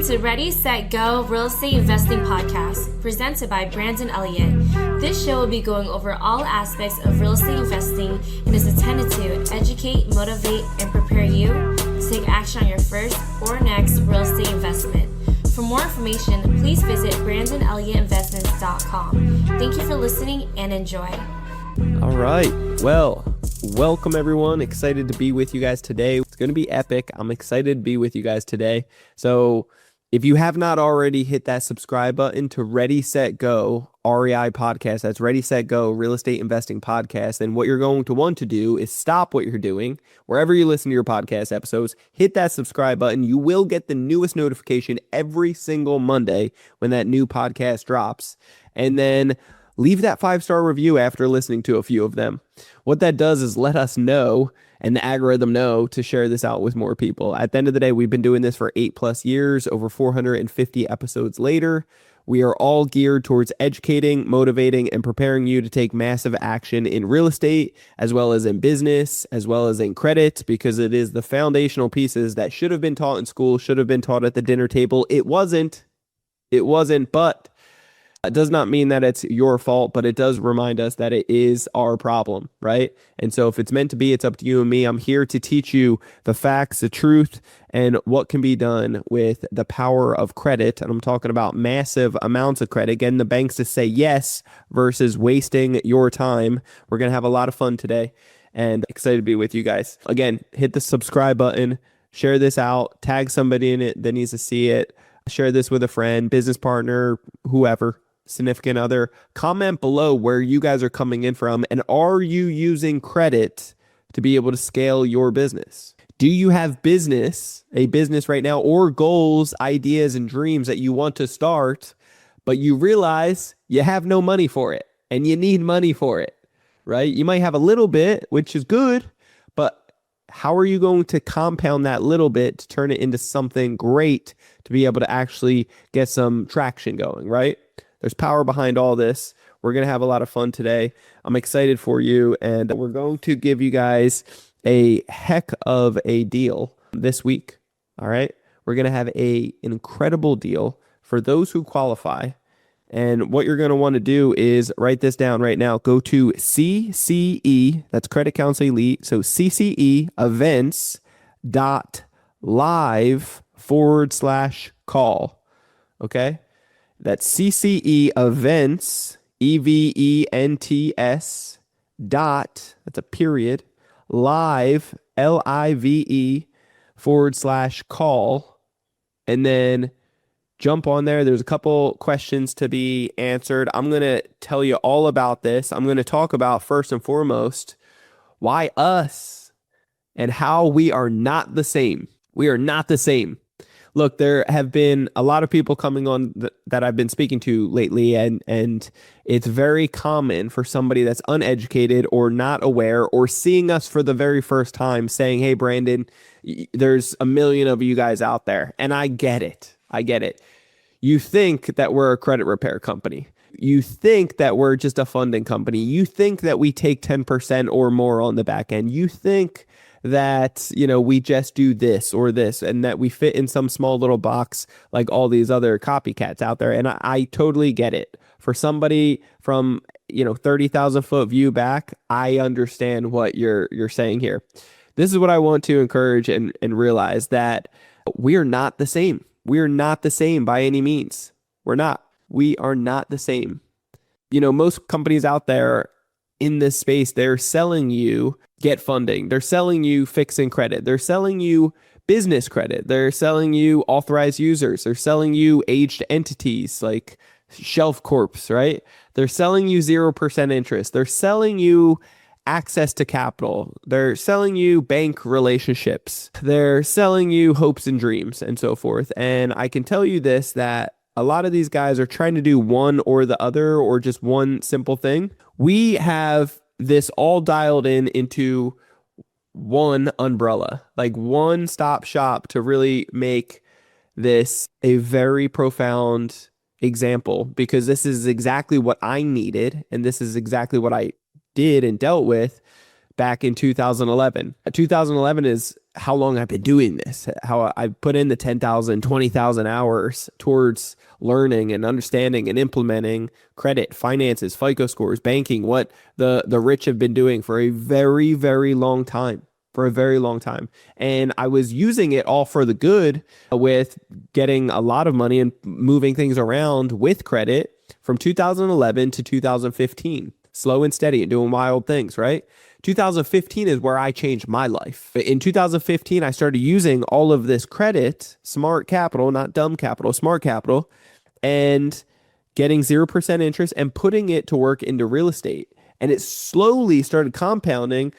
Welcome to Ready, Set, Go Real Estate Investing Podcast, presented by Brandon Elliott. This show will be going over all aspects of real estate investing and is intended to educate, motivate, and prepare you to take action on your first or next real estate investment. For more information, please visit BrandonElliottInvestments.com. Thank you for listening and enjoy. All right. Well, welcome everyone. Excited to be with you guys today. It's going to be epic. I'm excited to be with you guys today. So if you have not already hit that subscribe button to Ready, Set, Go REI podcast, that's Ready, Set, Go Real Estate Investing Podcast, then what you're going to want to do is stop what you're doing. Wherever you listen to your podcast episodes, hit that subscribe button. You will get the newest notification every single Monday when that new podcast drops. And then leave that 5-star review after listening to a few of them. What that does is let us know and the algorithm know to share this out with more people. At the end of the day, we've been doing this for 8+ years, over 450 episodes later. We are all geared towards educating, motivating, and preparing you to take massive action in real estate, as well as in business, as well as in credit, because it is the foundational pieces that should have been taught in school, should have been taught at the dinner table. It wasn't, but it does not mean that it's your fault, but it does remind us that it is our problem, right? And so if it's meant to be, it's up to you and me. I'm here to teach you the facts, the truth, and what can be done with the power of credit. And I'm talking about massive amounts of credit. Getting the banks to say yes versus wasting your time. We're going to have a lot of fun today and excited to be with you guys. Again, hit the subscribe button, share this out, tag somebody in it that needs to see it, share this with a friend, business partner, whoever. Significant other. Comment below where you guys are coming in from, and are you using credit to be able to scale your business? Do you have a business right now, or goals, ideas, and dreams that you want to start, but you realize you have no money for it and you need money for it, right? You might have a little bit, which is good, but how are you going to compound that little bit to turn it into something great to be able to actually get some traction going, right? There's power behind all this. We're going to have a lot of fun today. I'm excited for you, and we're going to give you guys a heck of a deal this week. All right. We're going to have an incredible deal for those who qualify. And what you're going to want to do is write this down right now. Go to CCE, that's Credit Counsel Elite. So cceevents.live/call. Okay. That's CCE events, EVENTS that's a period, live, LIVE/call. And then jump on there. There's a couple questions to be answered. I'm going to tell you all about this. I'm going to talk about, first and foremost, why us and how we are not the same. We are not the same. Look, there have been a lot of people coming on that I've been speaking to lately, and it's very common for somebody that's uneducated or not aware or seeing us for the very first time saying, hey, Brandon, there's a million of you guys out there. And I get it. You think that we're a credit repair company. You think that we're just a funding company. You think that we take 10% or more on the back end. You think that, we just do this or this, and that we fit in some small little box like all these other copycats out there. And I totally get it. For somebody from, 30,000 foot view back, I understand what you're saying here. This is what I want to encourage and realize, that we are not the same. We are not the same by any means. We are not the same. Most companies out there in this space, they're selling you get funding. They're selling you fixing credit. They're selling you business credit. They're selling you authorized users. They're selling you aged entities like shelf corps, right? They're selling you 0% interest. They're selling you access to capital. They're selling you bank relationships. They're selling you hopes and dreams and so forth. And I can tell you this, that a lot of these guys are trying to do one or the other, or just one simple thing. We have this all dialed into one umbrella, like one stop shop, to really make this a very profound example, because this is exactly what I needed. And this is exactly what I did and dealt with back in 2011. 2011 is how long I've been doing this, how I put in the 10,000, 20,000 hours towards learning and understanding and implementing credit, finances, FICO scores, banking, what the rich have been doing for a very, very long time. And I was using it all for the good with getting a lot of money and moving things around with credit from 2011 to 2015. Slow and steady and doing wild things, right? 2015 is where I changed my life. In 2015, I started using all of this credit, smart capital, not dumb capital, smart capital, and getting 0% interest and putting it to work into real estate. And it slowly started compounding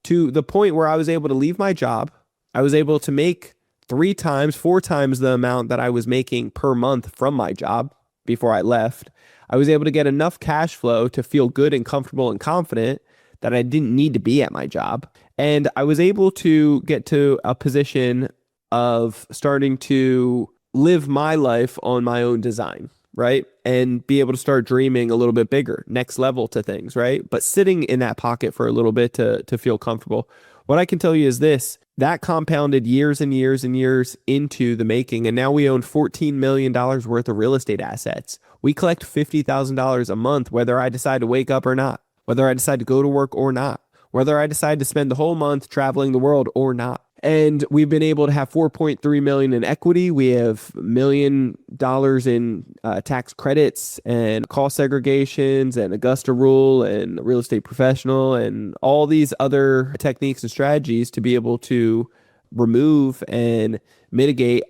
to the point where I was able to leave my job. I was able to make 3 times, 4 times the amount that I was making per month from my job before I left. I was able to get enough cash flow to feel good and comfortable and confident that I didn't need to be at my job. And I was able to get to a position of starting to live my life on my own design, right? And be able to start dreaming a little bit bigger, next level to things, right? But sitting in that pocket for a little bit to feel comfortable. What I can tell you is this, that compounded years and years and years into the making. And now we own $14 million worth of real estate assets. We collect $50,000 a month, whether I decide to wake up or not, whether I decide to go to work or not, whether I decide to spend the whole month traveling the world or not. And we've been able to have $4.3 million in equity. We have $1 million in tax credits and cost segregations and Augusta rule and real estate professional and all these other techniques and strategies to be able to remove and mitigate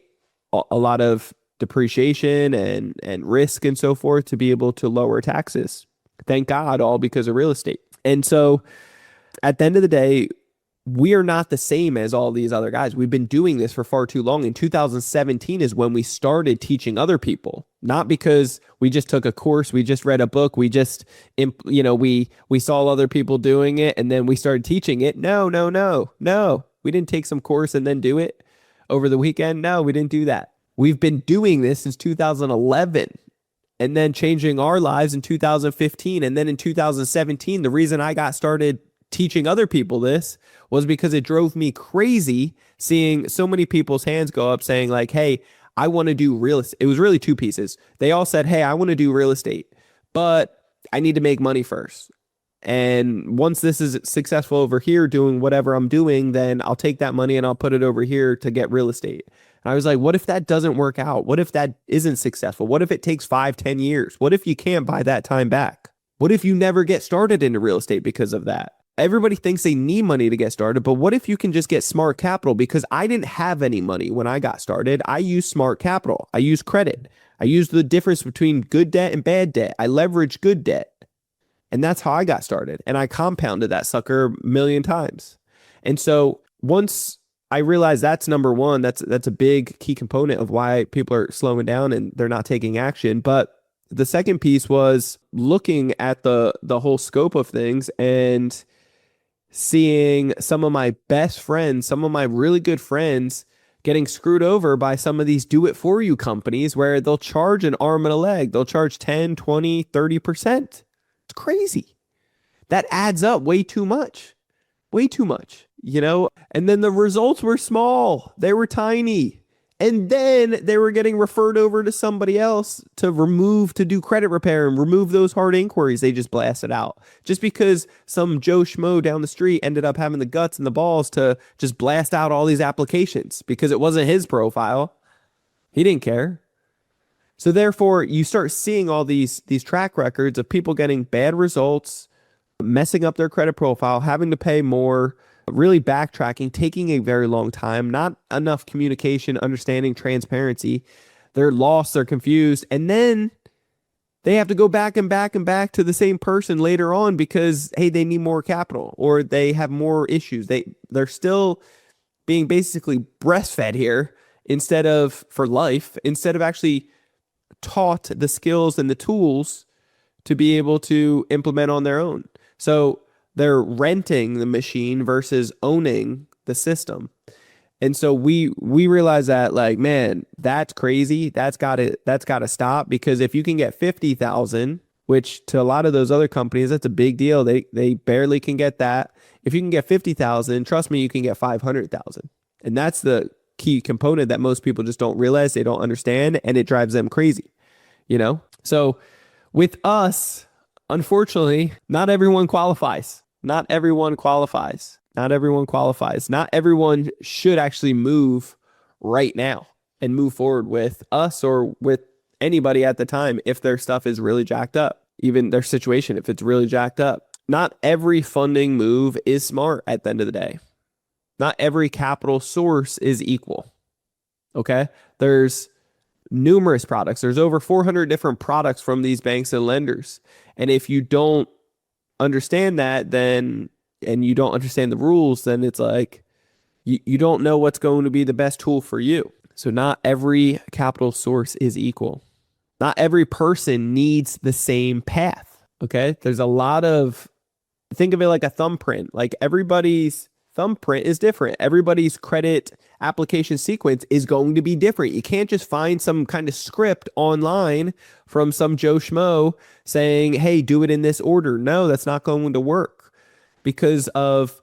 a lot of depreciation and risk and so forth to be able to lower taxes. Thank God, all because of real estate. And so at the end of the day, we are not the same as all these other guys. We've been doing this for far too long. In 2017 is when we started teaching other people, not because we just took a course, we just read a book, we just, we saw other people doing it and then we started teaching it. No. We didn't take some course and then do it over the weekend. No, we didn't do that. We've been doing this since 2011 and then changing our lives in 2015. And then in 2017, the reason I got started teaching other people this was because it drove me crazy seeing so many people's hands go up saying like, hey, I want to do real estate. It was really 2 pieces. They all said, hey, I want to do real estate, but I need to make money first. And once this is successful over here doing whatever I'm doing, then I'll take that money and I'll put it over here to get real estate. And I was like, what if that doesn't work out? What if that isn't successful? What if it takes 5-10 years? What if you can't buy that time back? What if you never get started into real estate because of that? Everybody thinks they need money to get started, but what if you can just get smart capital? Because I didn't have any money when I got started. I used smart capital. I used credit. I used the difference between good debt and bad debt. I leveraged good debt. And that's how I got started. And I compounded that sucker 1,000,000 times. And so once I realized that's number one, that's a big key component of why people are slowing down and they're not taking action. But the second piece was looking at the whole scope of things and seeing some of my best friends, some of my really good friends getting screwed over by some of these do-it-for-you companies where they'll charge an arm and a leg. They'll charge 10, 20, 30%. It's crazy. That adds up way too much, and then the results were small. They were tiny. And then they were getting referred over to somebody else to do credit repair and remove those hard inquiries they just blasted out. Just because some Joe Schmo down the street ended up having the guts and the balls to just blast out all these applications because it wasn't his profile. He didn't care. So therefore, you start seeing all these track records of people getting bad results, messing up their credit profile, having to pay more, really backtracking, taking a very long time, not enough communication, understanding, transparency. They're lost, they're confused, and then they have to go back and back and back to the same person later on because, hey, they need more capital or they have more issues. They're still being basically breastfed here instead of actually taught the skills and the tools to be able to implement on their own. So they're renting the machine versus owning the system. And so we realize that, like, man, that's crazy. That's got to stop, because if you can get 50,000, which to a lot of those other companies, that's a big deal. They barely can get that. If you can get 50,000, trust me, you can get 500,000. And that's the key component that most people just don't realize, they don't understand, and it drives them crazy, you know? So with us, unfortunately, not everyone qualifies. Not everyone qualifies. Not everyone qualifies. Not everyone should actually move right now and move forward with us or with anybody at the time if their stuff is really jacked up, even their situation, if it's really jacked up. Not every funding move is smart at the end of the day. Not every capital source is equal. Okay? There's numerous products. There's over 400 different products from these banks and lenders. And if you don't understand that, then, and you don't understand the rules, then it's like you don't know what's going to be the best tool for you. So not every capital source is equal. Not every person needs the same path. Okay? There's a lot of, think of it like a thumbprint. Like everybody's thumbprint is different. Everybody's credit application sequence is going to be different. You can't just find some kind of script online from some Joe Schmo saying, hey, do it in this order. No, that's not going to work because of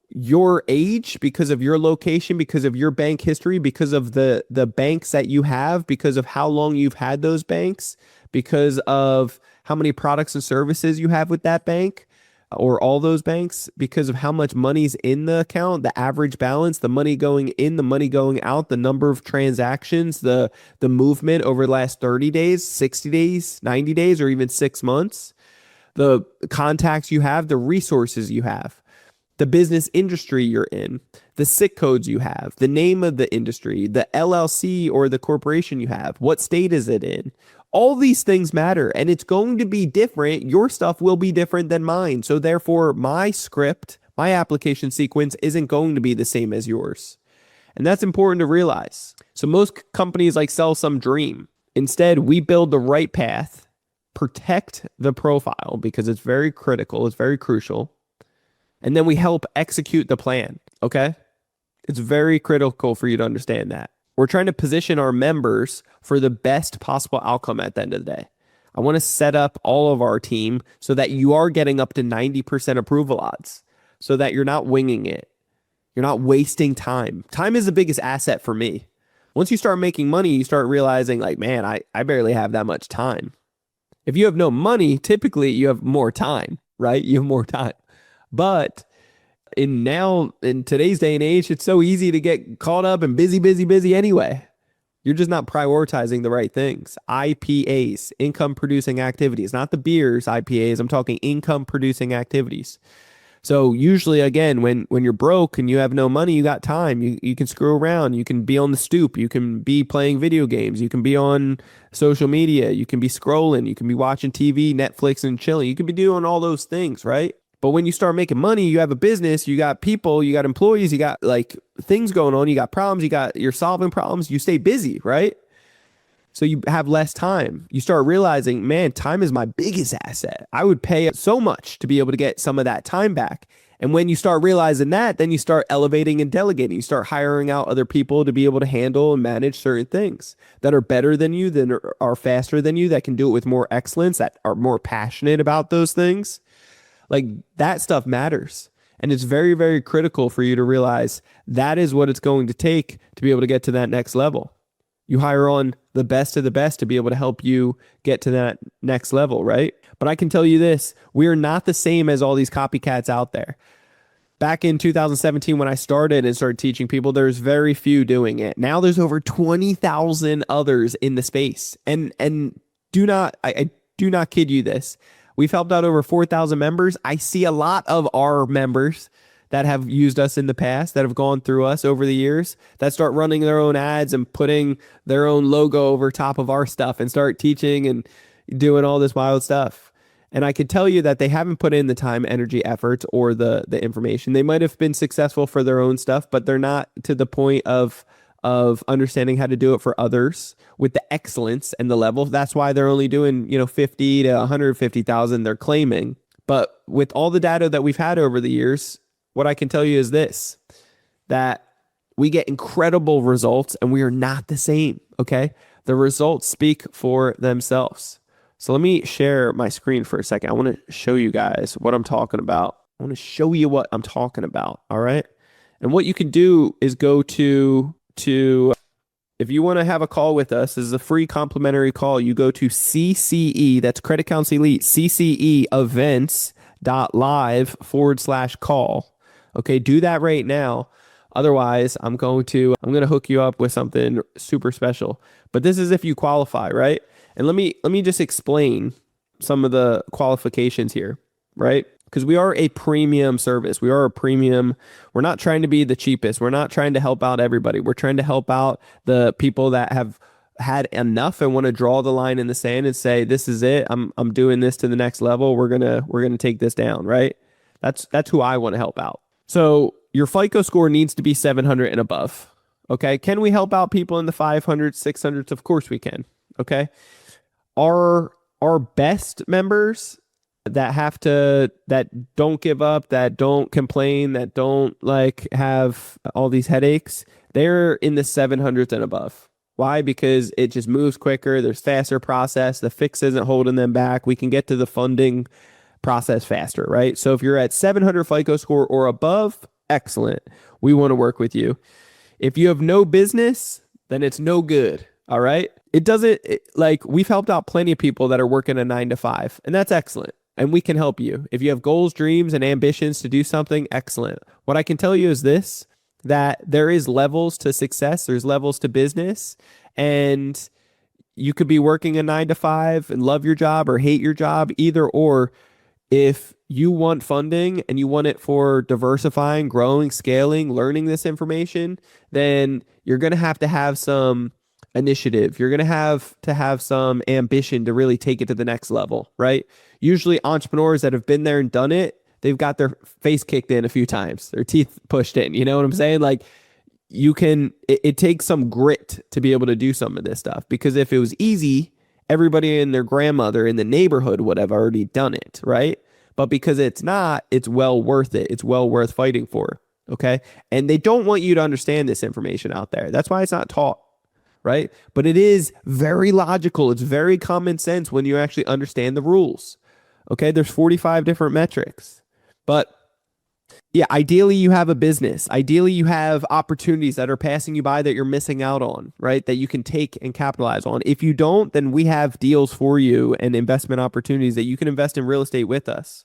your age, because of your location, because of your bank history, because of the banks that you have, because of how long you've had those banks, because of how many products and services you have with that bank or all those banks, because of how much money's in the account, the average balance, the money going in, the money going out, the number of transactions, the movement over the last 30 days, 60 days, 90 days, or even 6 months, the contacts you have, the resources you have, the business industry you're in, the SIC codes you have, the name of the industry, the LLC or the corporation you have, what state is it in? All these things matter, and it's going to be different. Your stuff will be different than mine. So therefore, my script, my application sequence isn't going to be the same as yours. And that's important to realize. So most companies like sell some dream. Instead, we build the right path, protect the profile because it's very critical, it's very crucial. And then we help execute the plan, okay? It's very critical for you to understand that. We're trying to position our members for the best possible outcome at the end of the day. I want to set up all of our team so that you are getting up to 90% approval odds, so that you're not winging it. You're not wasting time. Time is the biggest asset for me. Once you start making money, you start realizing like, man, I barely have that much time. If you have no money, typically you have more time, right? You have more time. But in today's day and age, it's so easy to get caught up and busy anyway. You're just not prioritizing the right things. IPAs, income producing activities, not the beers IPAs. I'm talking income producing activities. So usually, again, when you're broke and you have no money, you got time. You can screw around. You can be on the stoop. You can be playing video games. You can be on social media. You can be scrolling. You can be watching TV, Netflix, and chilling. You can be doing all those things, right? But when you start making money, you have a business, you got people, you got employees, you got like things going on, you got problems, you're solving problems, you stay busy, right? So you have less time. You start realizing, man, time is my biggest asset. I would pay so much to be able to get some of that time back. And when you start realizing that, then you start elevating and delegating. You start hiring out other people to be able to handle and manage certain things that are better than you, that are faster than you, that can do it with more excellence, that are more passionate about those things. Like that stuff matters. And it's very, very critical for you to realize that is what it's going to take to be able to get to that next level. You hire on the best of the best to be able to help you get to that next level, right? But I can tell you this, we are not the same as all these copycats out there. Back in 2017, when I started and started teaching people, there's very few doing it. Now there's over 20,000 others in the space. And I do not kid you this. We've helped out over 4,000 members. I see a lot of our members that have used us in the past, that have gone through us over the years, that start running their own ads and putting their own logo over top of our stuff and start teaching and doing all this wild stuff. And I could tell you that they haven't put in the time, energy, effort, or the information. They might have been successful for their own stuff, but they're not to the point of understanding how to do it for others with the excellence and the level. That's why they're only doing, 50 to 150,000 they're claiming. But with all the data that we've had over the years, what I can tell you is this, that we get incredible results and we are not the same. Okay. The results speak for themselves. So let me share my screen for a second. I want to show you guys what I'm talking about. I want to show you what I'm talking about. All right. And what you can do is go to if you want to have a call with us, this is a free complimentary call. You go to CCE, that's Credit Counsel Elite, cceevents.live/call. Okay, do that right now. Otherwise, I'm going to hook you up with something super special. But this is if you qualify, right? And let me just explain some of the qualifications here, right? Because we are a premium service. We are a premium. We're not trying to be the cheapest. We're not trying to help out everybody. We're trying to help out the people that have had enough and want to draw the line in the sand and say, this is it. I'm doing this to the next level. We're gonna take this down, right? That's who I want to help out. So your FICO score needs to be 700 and above. Okay. Can we help out people in the 500s, 600s? Of course we can. Okay. Our best members that don't give up, that don't complain, that don't like have all these headaches, they're in the 700s and above. Why? Because it just moves quicker. There's faster process. The fix isn't holding them back. We can get to the funding process faster, right? So if you're at 700 FICO score or above, excellent. We want to work with you. If you have no business, then it's no good. All right. We've helped out plenty of people that are working a 9 to 5, and that's excellent. And we can help you. If you have goals, dreams, and ambitions to do something, excellent. What I can tell you is this, that there is levels to success. There's levels to business. And you could be working a 9 to 5 and love your job or hate your job, either or. If you want funding and you want it for diversifying, growing, scaling, learning this information, then you're going to have some initiative. You're going to have some ambition to really take it to the next level, right? Usually entrepreneurs that have been there and done it, they've got their face kicked in a few times, their teeth pushed in. You know what I'm saying? Like it takes some grit to be able to do some of this stuff, because if it was easy, everybody and their grandmother in the neighborhood would have already done it, right? But because it's not, it's well worth it. It's well worth fighting for, okay? And they don't want you to understand this information out there. That's why it's not taught, right? But it is very logical. It's very common sense when you actually understand the rules, okay? There's 45 different metrics. But yeah, ideally you have a business. Ideally you have opportunities that are passing you by that you're missing out on, right? That you can take and capitalize on. If you don't, then we have deals for you and investment opportunities that you can invest in real estate with us.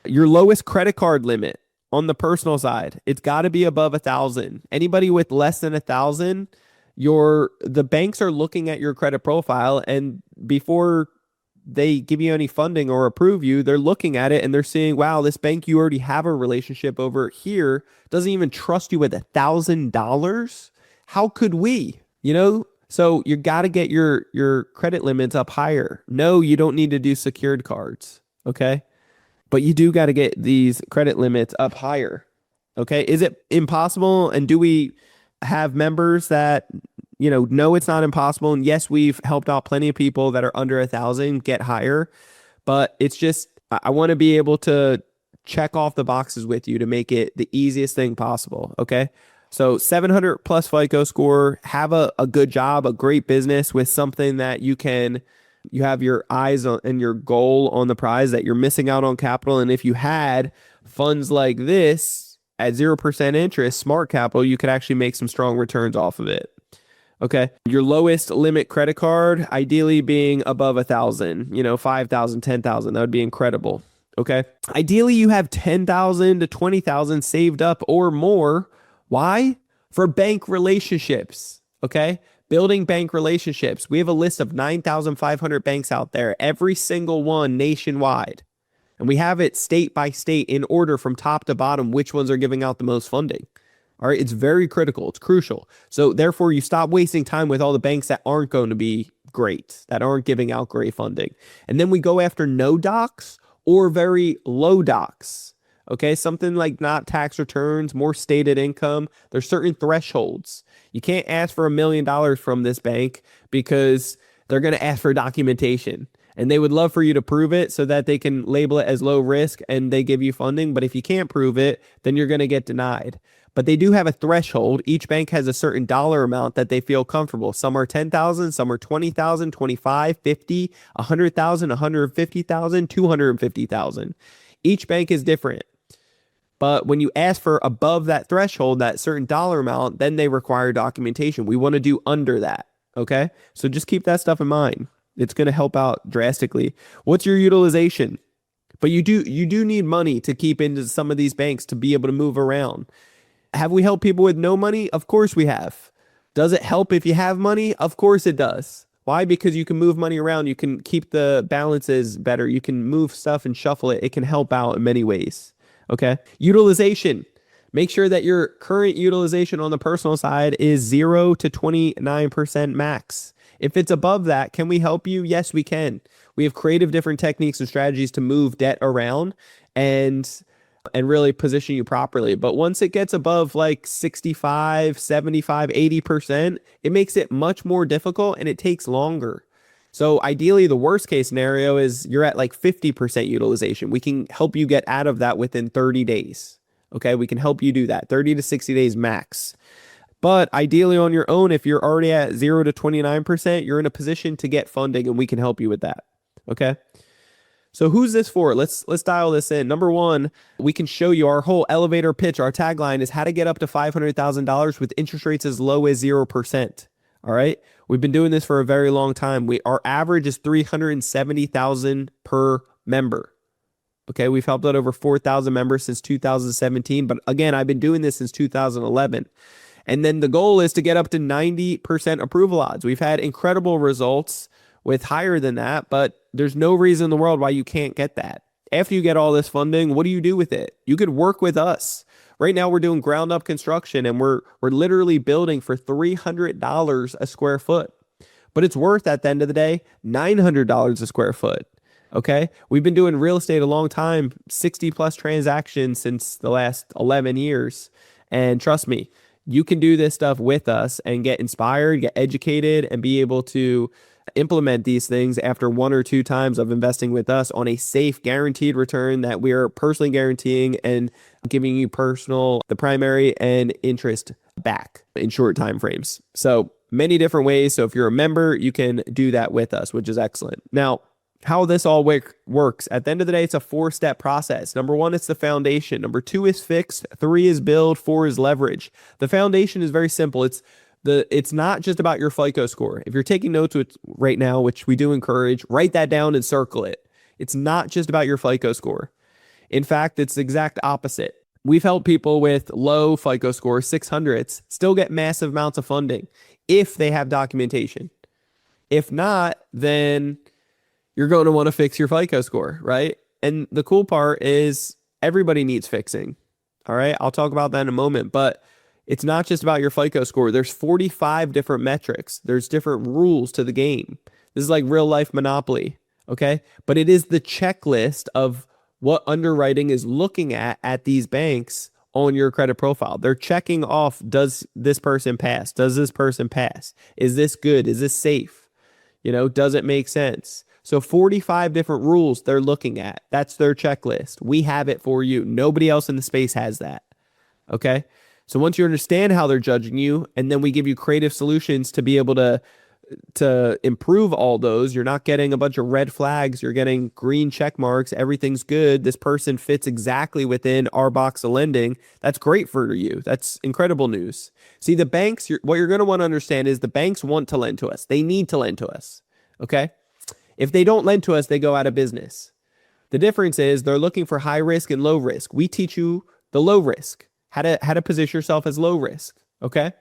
Your lowest credit card limit on the personal side, it's got to be above 1,000. Anybody with less than 1,000, the banks are looking at your credit profile, and before they give you any funding or approve you, they're looking at it and they're seeing, wow, this bank you already have a relationship over here doesn't even trust you with $1,000. How could we? So you got to get your credit limits up higher. No, you don't need to do secured cards, okay? But you do got to get these credit limits up higher, okay? Is it impossible? And do we have members that no, it's not impossible. And yes, we've helped out plenty of people that are under 1,000 get higher, but it's just, I want to be able to check off the boxes with you to make it the easiest thing possible. Okay. So 700 plus FICO score, have a good job, a great business with something that you have your eyes on and your goal on the prize, that you're missing out on capital. And if you had funds like this at 0% interest, smart capital, you could actually make some strong returns off of it. Okay. Your lowest limit credit card, ideally being above 1,000, 5,000, 10,000. That would be incredible. Okay. Ideally, you have 10,000 to 20,000 saved up or more. Why? For bank relationships. Okay. Building bank relationships. We have a list of 9,500 banks out there, every single one nationwide. And we have it state by state in order from top to bottom, which ones are giving out the most funding. All right, it's very critical. It's crucial. So therefore, you stop wasting time with all the banks that aren't going to be great, that aren't giving out great funding. And then we go after no docs or very low docs. Okay, something like not tax returns, more stated income. There's certain thresholds. You can't ask for $1 million from this bank because they're going to ask for documentation. And they would love for you to prove it so that they can label it as low risk and they give you funding. But if you can't prove it, then you're going to get denied. But they do have a threshold. Each bank has a certain dollar amount that they feel comfortable. Some are 10,000, some are 20,000, 25, 50, 100,000, 150,000, 250,000. Each bank is different. But when you ask for above that threshold, that certain dollar amount, then they require documentation. We want to do under that. Okay. So just keep that stuff in mind. It's going to help out drastically. What's your utilization? But you do need money to keep into some of these banks to be able to move around. Have we helped people with no money? Of course we have. Does it help if you have money? Of course it does. Why? Because you can move money around. You can keep the balances better. You can move stuff and shuffle it. It can help out in many ways. Okay. Utilization. Make sure that your current utilization on the personal side is 0 to 29% max. If it's above that, can we help you? Yes, we can. We have creative different techniques and strategies to move debt around and really position you properly. But once it gets above like 65, 75, 80%, it makes it much more difficult and it takes longer. So ideally, the worst case scenario is you're at like 50% utilization. We can help you get out of that within 30 days. Okay, we can help you do that, 30 to 60 days max. But ideally on your own, if you're already at 0 to 29%, you're in a position to get funding and we can help you with that. Okay. So who's this for? Let's dial this in. Number one, we can show you our whole elevator pitch. Our tagline is how to get up to $500,000 with interest rates as low as 0%. All right. We've been doing this for a very long time. Our average is $370,000 per member. Okay. We've helped out over 4,000 members since 2017. But again, I've been doing this since 2011. And then the goal is to get up to 90% approval odds. We've had incredible results with higher than that, but there's no reason in the world why you can't get that. After you get all this funding, what do you do with it? You could work with us. Right now we're doing ground up construction and we're literally building for $300 a square foot. But it's worth at the end of the day $900 a square foot. Okay? We've been doing real estate a long time, 60 plus transactions since the last 11 years. And trust me, you can do this stuff with us and get inspired, get educated, and be able to implement these things after 1 or 2 times of investing with us on a safe, guaranteed return that we are personally guaranteeing and giving you the primary and interest back in short time frames. So many different ways. So if you're a member, you can do that with us, which is excellent. Now, how this all works, at the end of the day, it's a 4-step process. Number 1, it's the foundation. Number 2 is fixed. 3 is build. 4 is leverage. The foundation is very simple. It's not just about your FICO score. If you're taking notes right now, which we do encourage, write that down and circle it. It's not just about your FICO score. In fact, it's the exact opposite. We've helped people with low FICO score, 600s, still get massive amounts of funding if they have documentation. If not, then you're going to want to fix your FICO score, right? And the cool part is everybody needs fixing. All right. I'll talk about that in a moment, but it's not just about your FICO score. There's 45 different metrics. There's different rules to the game. This is like real life Monopoly. Okay. But it is the checklist of what underwriting is looking at these banks on your credit profile. They're checking off, does this person pass? Does this person pass? Is this good? Is this safe? Does it make sense? So 45 different rules they're looking at. That's their checklist. We have it for you. Nobody else in the space has that. Okay. So once you understand how they're judging you, and then we give you creative solutions to be able to improve all those, you're not getting a bunch of red flags. You're getting green check marks. Everything's good. This person fits exactly within our box of lending. That's great for you. That's incredible news. See, the banks, what you're going to want to understand is the banks want to lend to us. They need to lend to us. Okay. If they don't lend to us, they go out of business. The difference is they're looking for high risk and low risk. We teach you the low risk, how to position yourself as low risk. Okay.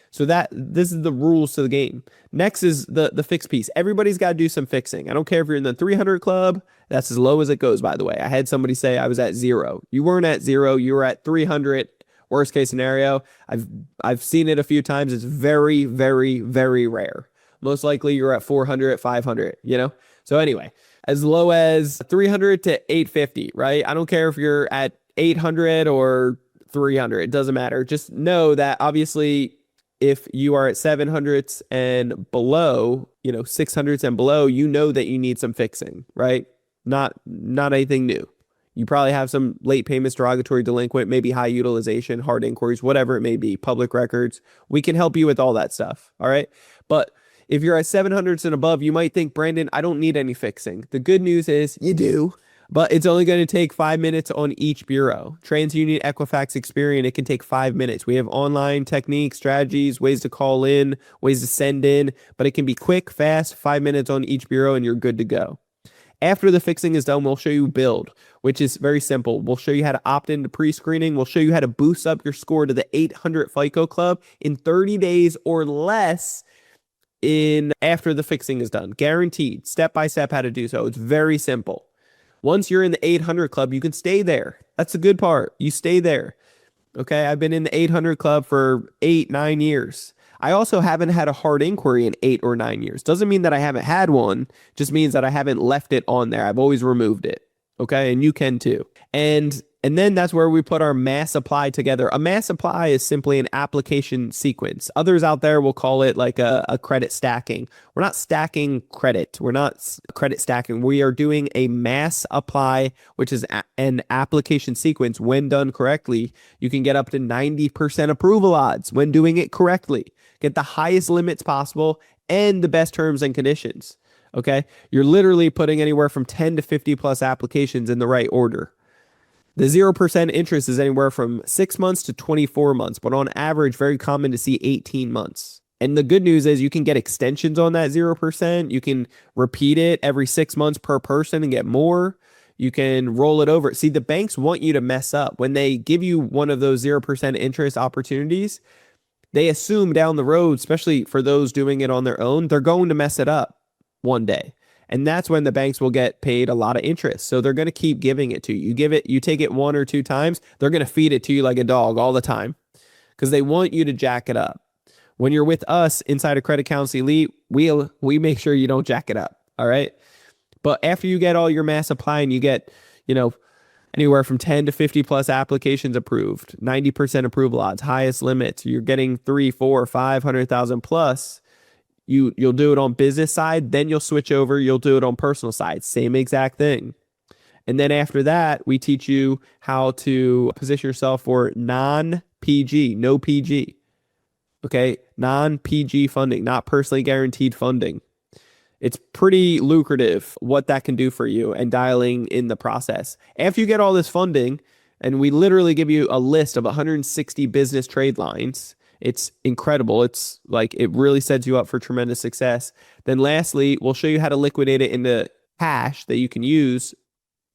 So this is the rules to the game. Next is the fixed piece. Everybody's got to do some fixing. I don't care if you're in the 300 club. That's as low as it goes, by the way. I had somebody say I was at 0. You weren't at 0. You were at 300. Worst case scenario. I've seen it a few times. It's very, very, very rare. Most likely you're at 400, 500, So anyway, as low as 300 to 850, right? I don't care if you're at 800 or 300. It doesn't matter. Just know that obviously if you are at 700s and below, 600s and below, that you need some fixing, right? Not anything new. You probably have some late payments, derogatory delinquent, maybe high utilization, hard inquiries, whatever it may be, public records. We can help you with all that stuff. All right. But if you're at 700s and above, you might think, Brandon, I don't need any fixing. The good news is you do. But it's only going to take 5 minutes on each bureau. TransUnion, Equifax, Experian, it can take 5 minutes. We have online techniques, strategies, ways to call in, ways to send in, but it can be quick, fast, 5 minutes on each bureau, and you're good to go. After the fixing is done, we'll show you build, which is very simple. We'll show you how to opt into pre-screening. We'll show you how to boost up your score to the 800 FICO Club in 30 days or less after the fixing is done. Guaranteed, step by step how to do so. It's very simple. Once you're in the 800 Club, you can stay there. That's the good part. You stay there. Okay, I've been in the 800 Club for 8-9 years. I also haven't had a hard inquiry in 8 or 9 years. Doesn't mean that I haven't had one. Just means that I haven't left it on there. I've always removed it. Okay, and you can too. And then that's where we put our mass apply together. A mass apply is simply an application sequence. Others out there will call it like a credit stacking. We're not stacking credit. We're not credit stacking. We are doing a mass apply, which is an application sequence. When done correctly, you can get up to 90% approval odds when doing it correctly. Get the highest limits possible and the best terms and conditions. Okay? You're literally putting anywhere from 10 to 50 plus applications in the right order. The 0% interest is anywhere from 6 months to 24 months, but on average, very common to see 18 months. And the good news is you can get extensions on that 0%. You can repeat it every 6 months per person and get more. You can roll it over. See, the banks want you to mess up. When they give you one of those 0% interest opportunities, they assume down the road, especially for those doing it on their own, they're going to mess it up one day. And that's when the banks will get paid a lot of interest. So they're going to keep giving it to you. You take it 1 or 2 times, they're going to feed it to you like a dog all the time because they want you to jack it up. When you're with us inside of Credit Counsel Elite, we make sure you don't jack it up. All right. But after you get all your mass apply and you get, anywhere from 10 to 50 plus applications approved, 90% approval odds, highest limits, you're getting 3, 4, 500,000 plus. You'll do it on business side, then you'll switch over, you'll do it on personal side, same exact thing. And then after that, we teach you how to position yourself for non-PG, no PG. Okay, non-PG funding, not personally guaranteed funding. It's pretty lucrative what that can do for you and dialing in the process. After you get all this funding, and we literally give you a list of 160 business trade lines, it's incredible. It's like it really sets you up for tremendous success. Then lastly, we'll show you how to liquidate it into cash that you can use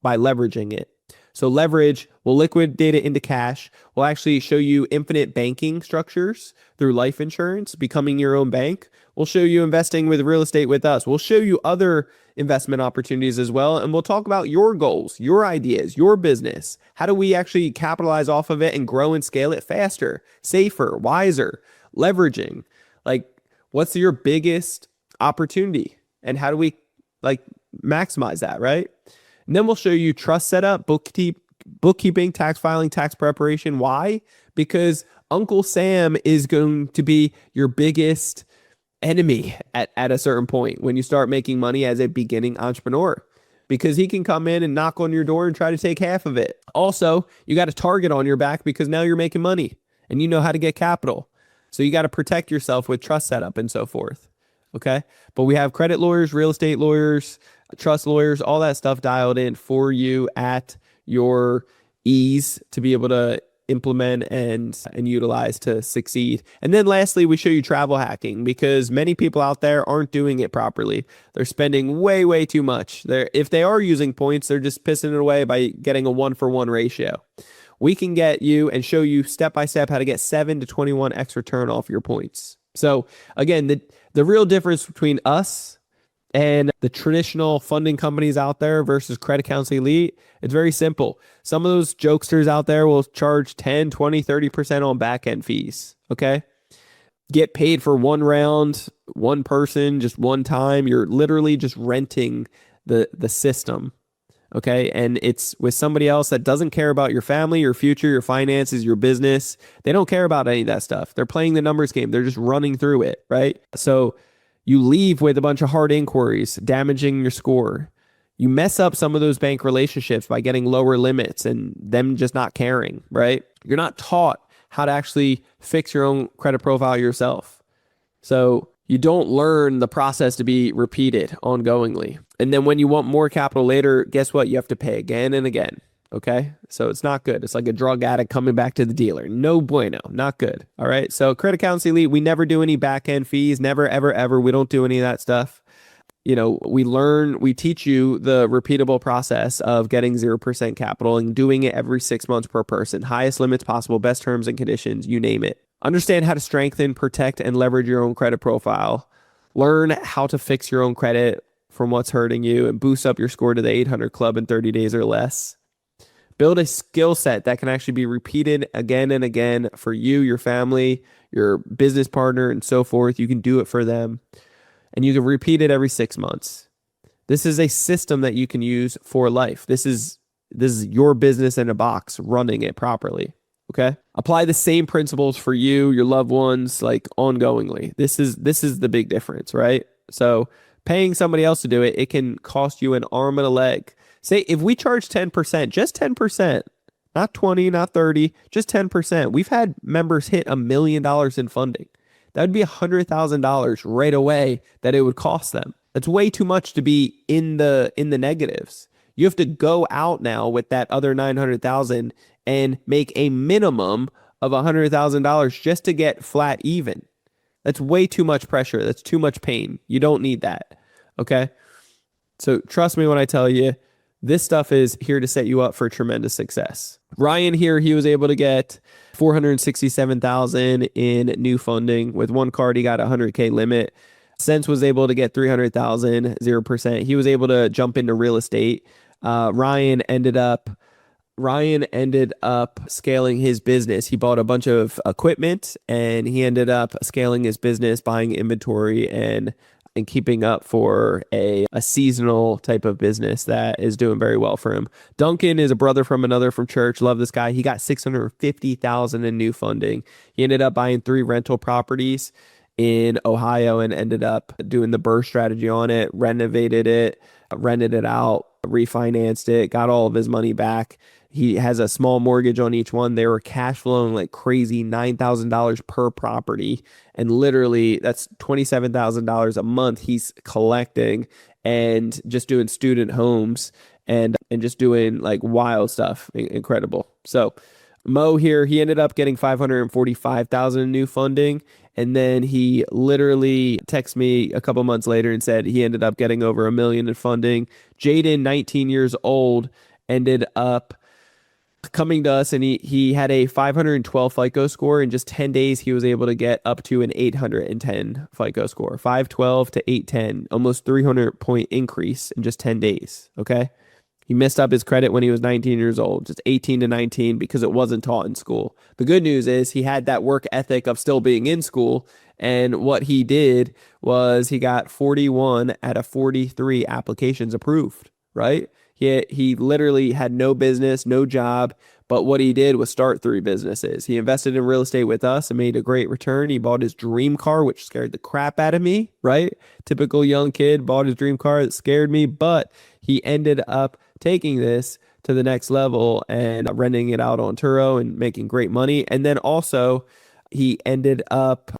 by leveraging it. So leverage, we'll liquidate it into cash. We'll actually show you infinite banking structures through life insurance, becoming your own bank. We'll show you investing with real estate with us. We'll show you other investment opportunities as well. And we'll talk about your goals, your ideas, your business. How do we actually capitalize off of it and grow and scale it faster, safer, wiser, leveraging? Like, what's your biggest opportunity? And how do we maximize that, right? And then we'll show you trust setup, bookkeeping, tax filing, tax preparation. Why? Because Uncle Sam is going to be your biggest enemy at a certain point when you start making money as a beginning entrepreneur, because he can come in and knock on your door and try to take half of it. Also, you got a target on your back because now you're making money and you know how to get capital. So you got to protect yourself with trust setup and so forth. Okay. But we have credit lawyers, real estate lawyers, trust lawyers, all that stuff dialed in for you at your ease to be able to implement and utilize to succeed. And then lastly, we show you travel hacking, because many people out there aren't doing it properly. They're spending way too much. If they are using points, they're just pissing it away by getting a 1-for-1 ratio. We can get you and show you step by step how to get 7 to 21x return off your points. So again, the real difference between us and the traditional funding companies out there versus Credit Counsel Elite, it's very simple. Some of those jokesters out there will charge 10, 20, 30% on back-end fees, okay? Get paid for one round, one person, just one time. You're literally just renting the system, okay? And it's with somebody else that doesn't care about your family, your future, your finances, your business. They don't care about any of that stuff. They're playing the numbers game. They're just running through it, right? So you leave with a bunch of hard inquiries, damaging your score. You mess up some of those bank relationships by getting lower limits and them just not caring, right? You're not taught how to actually fix your own credit profile yourself. So You don't learn the process to be repeated ongoingly. And then when you want more capital later, guess what? You have to pay again and again. Okay. So it's not good. It's like a drug addict coming back to the dealer. No bueno. Not good. All right. So Credit Counsel Elite, we never do any back end fees. Never, ever, ever. We don't do any of that stuff. We teach you the repeatable process of getting 0% capital and doing it every 6 months per person. Highest limits possible, best terms and conditions, you name it. Understand how to strengthen, protect, and leverage your own credit profile. Learn how to fix your own credit from what's hurting you and boost up your score to the 800 club in 30 days or less. Build a skill set that can actually be repeated again and again for you, your family, your business partner, and so forth. You can do it for them. And you can repeat it every 6 months. This is a system that you can use for life. This is your business in a box, running it properly. Okay? Apply the same principles for you, your loved ones, like ongoingly. This is the big difference, right? So paying somebody else to do it, it can cost you an arm and a leg. Say if we charge 10%, just 10%, not 20, not 30, just 10%. We've had members hit $1 million in funding. That would be $100,000 right away that it would cost them. That's way too much to be in the negatives. You have to go out now with that other 900,000 and make a minimum of $100,000 just to get flat even. That's way too much pressure. That's too much pain. You don't need that. Okay? So trust me when I tell you, this stuff is here to set you up for tremendous success. Ryan here, he was able to get $467,000 in new funding. With one card, he got a $100K limit. Sense was able to get $300,000, 0%. He was able to jump into real estate. Ryan ended up scaling his business. He bought a bunch of equipment and he ended up scaling his business, buying inventory and keeping up for a seasonal type of business that is doing very well for him. Duncan is a brother from another from church. Love this guy. He got $650,000 in new funding. He ended up buying 3 rental properties in Ohio and ended up doing the BRRRR strategy on it, renovated it, rented it out, refinanced it, got all of his money back. He has a small mortgage on each one. They were cash flowing like crazy, $9,000 per property. And literally that's $27,000 a month he's collecting and just doing student homes and just doing like wild stuff. Incredible. So Mo here, he ended up getting $545,000 in new funding. And then he literally texted me a couple months later and said he ended up getting over $1 million in funding. Jaden, 19 years old, ended up coming to us and he had a 512 FICO score. In just 10 days, he was able to get up to an 810 FICO score, 512 to 810, almost 300 point increase in just 10 days. Okay. He messed up his credit when he was 19 years old, just 18 to 19 because it wasn't taught in school. The good news is he had that work ethic of still being in school. And what he did was he got 41 out of 43 applications approved, right? He literally had no business, no job, but what he did was start 3 businesses. He invested in real estate with us and made a great return. He bought his dream car, which scared the crap out of me, right? Typical young kid bought his dream car that scared me, but he ended up taking this to the next level and renting it out on Turo and making great money. And then also he ended up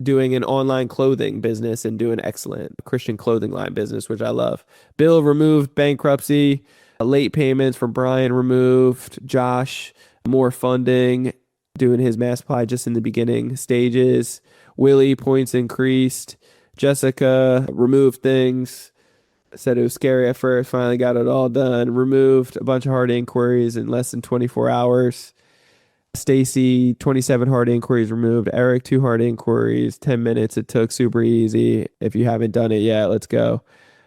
doing an online clothing business and doing excellent Christian clothing line business, which I love. Bill removed bankruptcy, late payments from Brian removed, Josh, more funding, doing his mass supply just in the beginning stages. Willie, points increased. Jessica removed things. Said it was scary at first, finally got it all done. Removed a bunch of hard inquiries in less than 24 hours. Stacy, 27 hard inquiries removed. Eric, 2 hard inquiries, 10 minutes it took, super easy. If you haven't done it yet, let's go.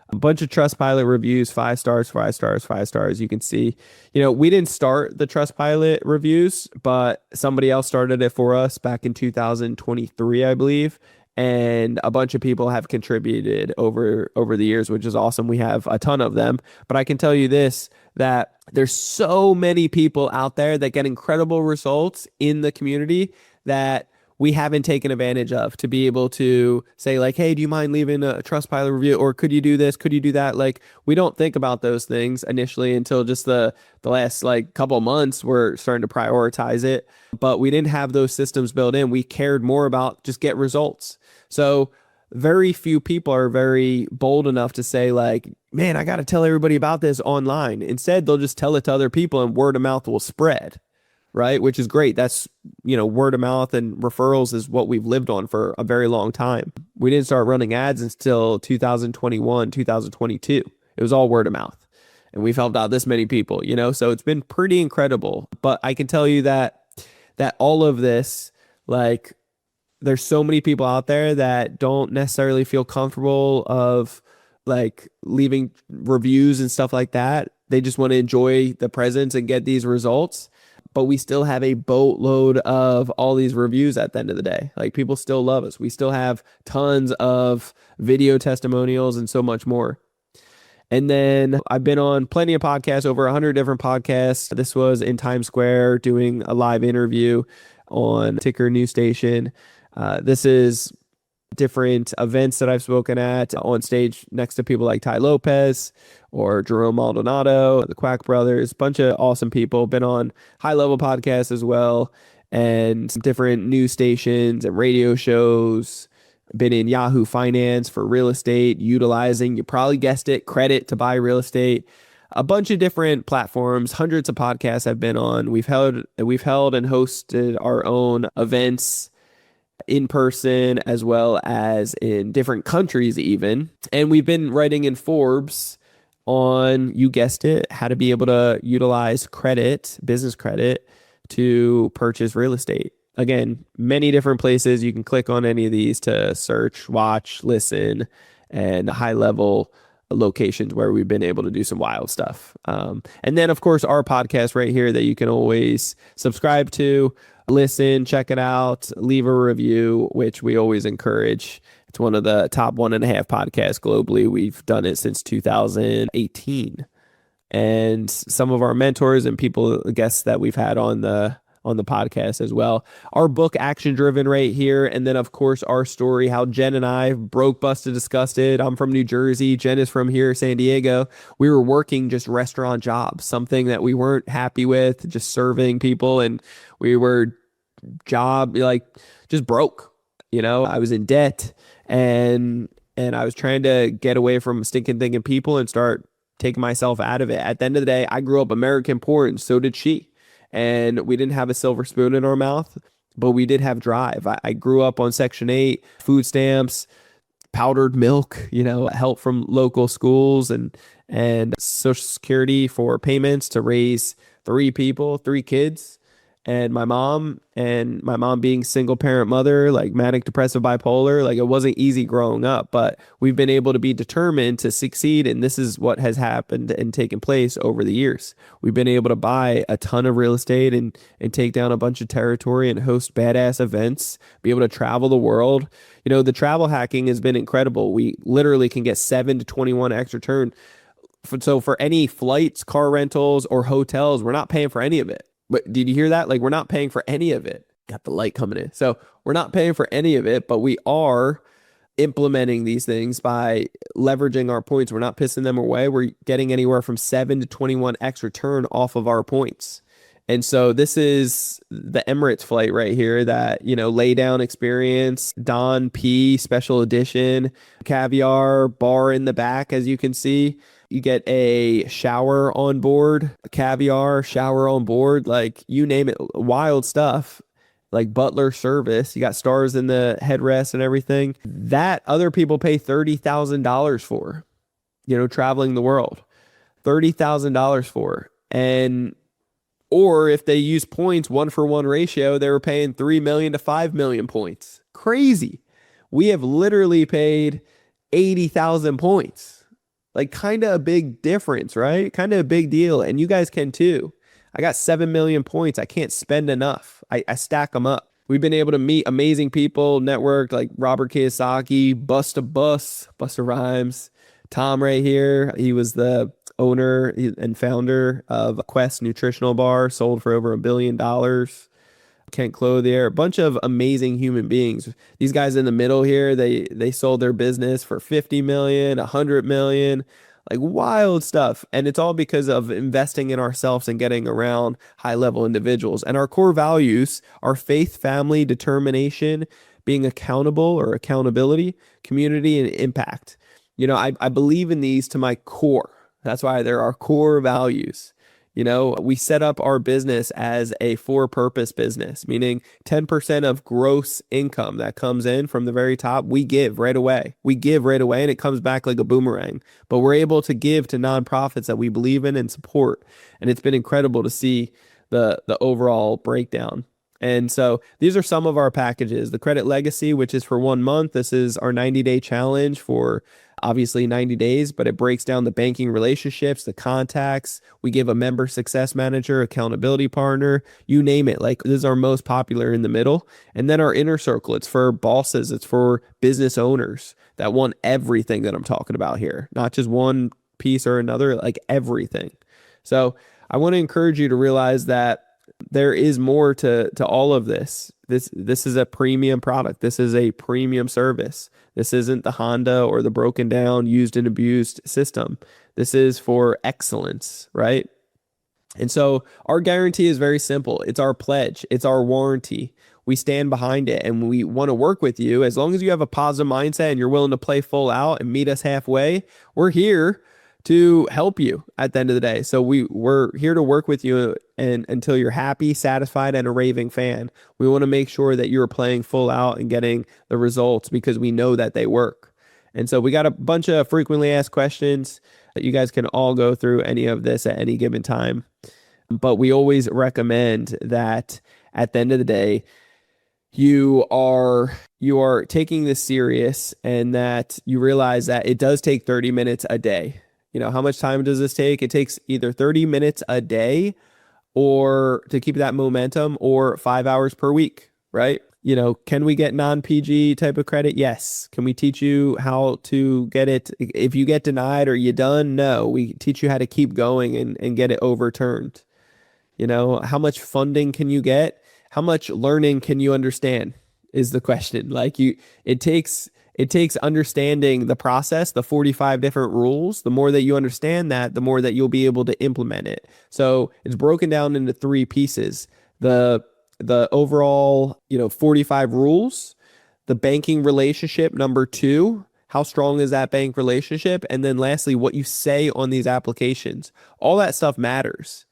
A bunch of Trustpilot reviews, 5 stars, 5 stars, 5 stars. You can see, we didn't start the Trustpilot reviews, but somebody else started it for us back in 2023, I believe. And a bunch of people have contributed over the years, which is awesome. We have a ton of them. But I can tell you this, that there's so many people out there that get incredible results in the community that we haven't taken advantage of, to be able to say like, hey, do you mind leaving a Trustpilot review? Or could you do this? Could you do that? Like, we don't think about those things initially until just the last like couple months we're starting to prioritize it. But we didn't have those systems built in. We cared more about just get results. So very few people are very bold enough to say like, man, I got to tell everybody about this online. Instead, they'll just tell it to other people and word of mouth will spread, right? Which is great. That's, word of mouth and referrals is what we've lived on for a very long time. We didn't start running ads until 2021, 2022. It was all word of mouth. And we've helped out this many people, so it's been pretty incredible. But I can tell you that all of this, like, there's so many people out there that don't necessarily feel comfortable of like leaving reviews and stuff like that. They just want to enjoy the presence and get these results. But we still have a boatload of all these reviews at the end of the day. Like, people still love us. We still have tons of video testimonials and so much more. And then I've been on plenty of podcasts, over 100 different podcasts. This was in Times Square doing a live interview on Ticker News Station. This is different events that I've spoken at on stage next to people like Ty Lopez or Jerome Maldonado, the Quack Brothers, bunch of awesome people. Been on high level podcasts as well, and different news stations and radio shows. Been in Yahoo Finance for real estate, utilizing, you probably guessed it, credit to buy real estate. A bunch of different platforms, hundreds of podcasts I've been on. We've held and hosted our own events in person as well as in different countries even. And we've been writing in Forbes on, you guessed it, how to be able to utilize credit, business credit, to purchase real estate. Again, many different places. You can click on any of these to search, watch, listen, and high level locations where we've been able to do some wild stuff. And then, of course, our podcast right here that you can always subscribe to, listen, check it out, leave a review, which we always encourage. It's one of the top 1.5 podcasts globally. We've done it since 2018. And some of our mentors and guests that we've had on the podcast as well. Our book, Action Driven, right here. And then, of course, our story, how Jen and I broke, busted, disgusted. I'm from New Jersey. Jen is from here, San Diego. We were working just restaurant jobs, something that we weren't happy with, just serving people. And we were just broke. I was in debt and I was trying to get away from stinking thinking people and start taking myself out of it. At the end of the day, I grew up American poor and so did she. And we didn't have a silver spoon in our mouth, but we did have drive. I grew up on Section 8, food stamps, powdered milk, help from local schools and Social Security for payments to raise 3 kids. And my mom being single parent mother, like manic depressive bipolar, like it wasn't easy growing up, but we've been able to be determined to succeed. And this is what has happened and taken place over the years. We've been able to buy a ton of real estate and take down a bunch of territory and host badass events, be able to travel the world. The travel hacking has been incredible. We literally can get 7 to 21 extra turn. So for any flights, car rentals, or hotels, we're not paying for any of it. But did you hear that? Like, we're not paying for any of it. Got the light coming in. So we're not paying for any of it, but we are implementing these things by leveraging our points. We're not pissing them away. We're getting anywhere from 7 to 21 extra turn off of our points. And so this is the Emirates flight right here that, lay down experience, Don P special edition, caviar, bar in the back, as you can see. You get a shower on board, caviar, shower on board, like you name it, wild stuff, like butler service. You got stars in the headrest and everything that other people pay $30,000 for, traveling the world, $30,000 for. Or if they use points 1-for-1 ratio, they were paying 3 million to 5 million points. Crazy. We have literally paid 80,000 points. Like, kind of a big difference, right? Kind of a big deal. And you guys can too. I got 7 million points. I can't spend enough. I stack them up. We've been able to meet amazing people, networked like Robert Kiyosaki, Busta Rhymes, Tom right here. He was the owner and founder of Quest Nutritional Bar, sold for over $1 billion. Kent Clothier, a bunch of amazing human beings. These guys in the middle here, they sold their business for 50 million, 100 million, like wild stuff. And it's all because of investing in ourselves and getting around high level individuals. And our core values are faith, family, determination, being accountable or accountability, community, and impact. I believe in these to my core. That's why they're our core values. We set up our business as a for-purpose business, meaning 10% of gross income that comes in from the very top, we give right away. We give right away and it comes back like a boomerang. But we're able to give to nonprofits that we believe in and support. And it's been incredible to see the overall breakdown. And so these are some of our packages. The Credit Legacy, which is for 1 month. This is our 90-day challenge for obviously 90 days, but it breaks down the banking relationships, the contacts. We give a member success manager, accountability partner, you name it. Like, this is our most popular in the middle. And then our inner circle, it's for bosses, it's for business owners that want everything that I'm talking about here, not just one piece or another, like everything. So I want to encourage you to realize that there is more to all of this. This is a premium product. This is a premium service. This isn't the Honda or the broken down, used and abused system. This is for excellence, right? And so our guarantee is very simple. It's our pledge. It's our warranty. We stand behind it and we want to work with you. As long as you have a positive mindset and you're willing to play full out and meet us halfway, we're here to help you at the end of the day. So we're here to work with you and until you're happy, satisfied, and a raving fan. We want to make sure that you're playing full out and getting the results because we know that they work. And so we got a bunch of frequently asked questions that you guys can all go through any of this at any given time. But we always recommend that at the end of the day, you are taking this serious and that you realize that it does take 30 minutes a day. How much time does this take? It takes either 30 minutes a day or to keep that momentum or 5 hours per week, right? Can we get non-PG type of credit? Yes. Can we teach you how to get it? If you get denied or you done? No, we teach you how to keep going and get it overturned. How much funding can you get? How much learning can you understand is the question. It takes understanding the process, the 45 different rules. The more that you understand that, the more that you'll be able to implement it. So it's broken down into 3 pieces. The overall, 45 rules, the banking relationship, number 2, how strong is that bank relationship? And then lastly, what you say on these applications. All that stuff matters.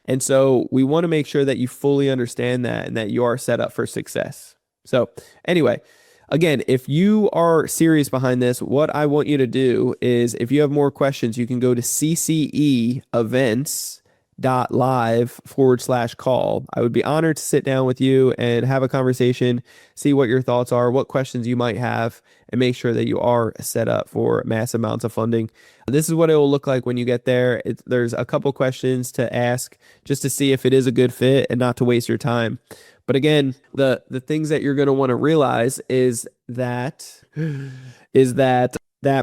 And so we want to make sure that you fully understand that and that you are set up for success. So anyway, again, if you are serious behind this, what I want you to do is if you have more questions, you can go to cceevents.live/call. I would be honored to sit down with you and have a conversation, see what your thoughts are, what questions you might have, and make sure that you are set up for massive amounts of funding. This is what it will look like when you get there. There's a couple questions to ask just to see if it is a good fit and not to waste your time. But again, the things that you're going to want to realize is that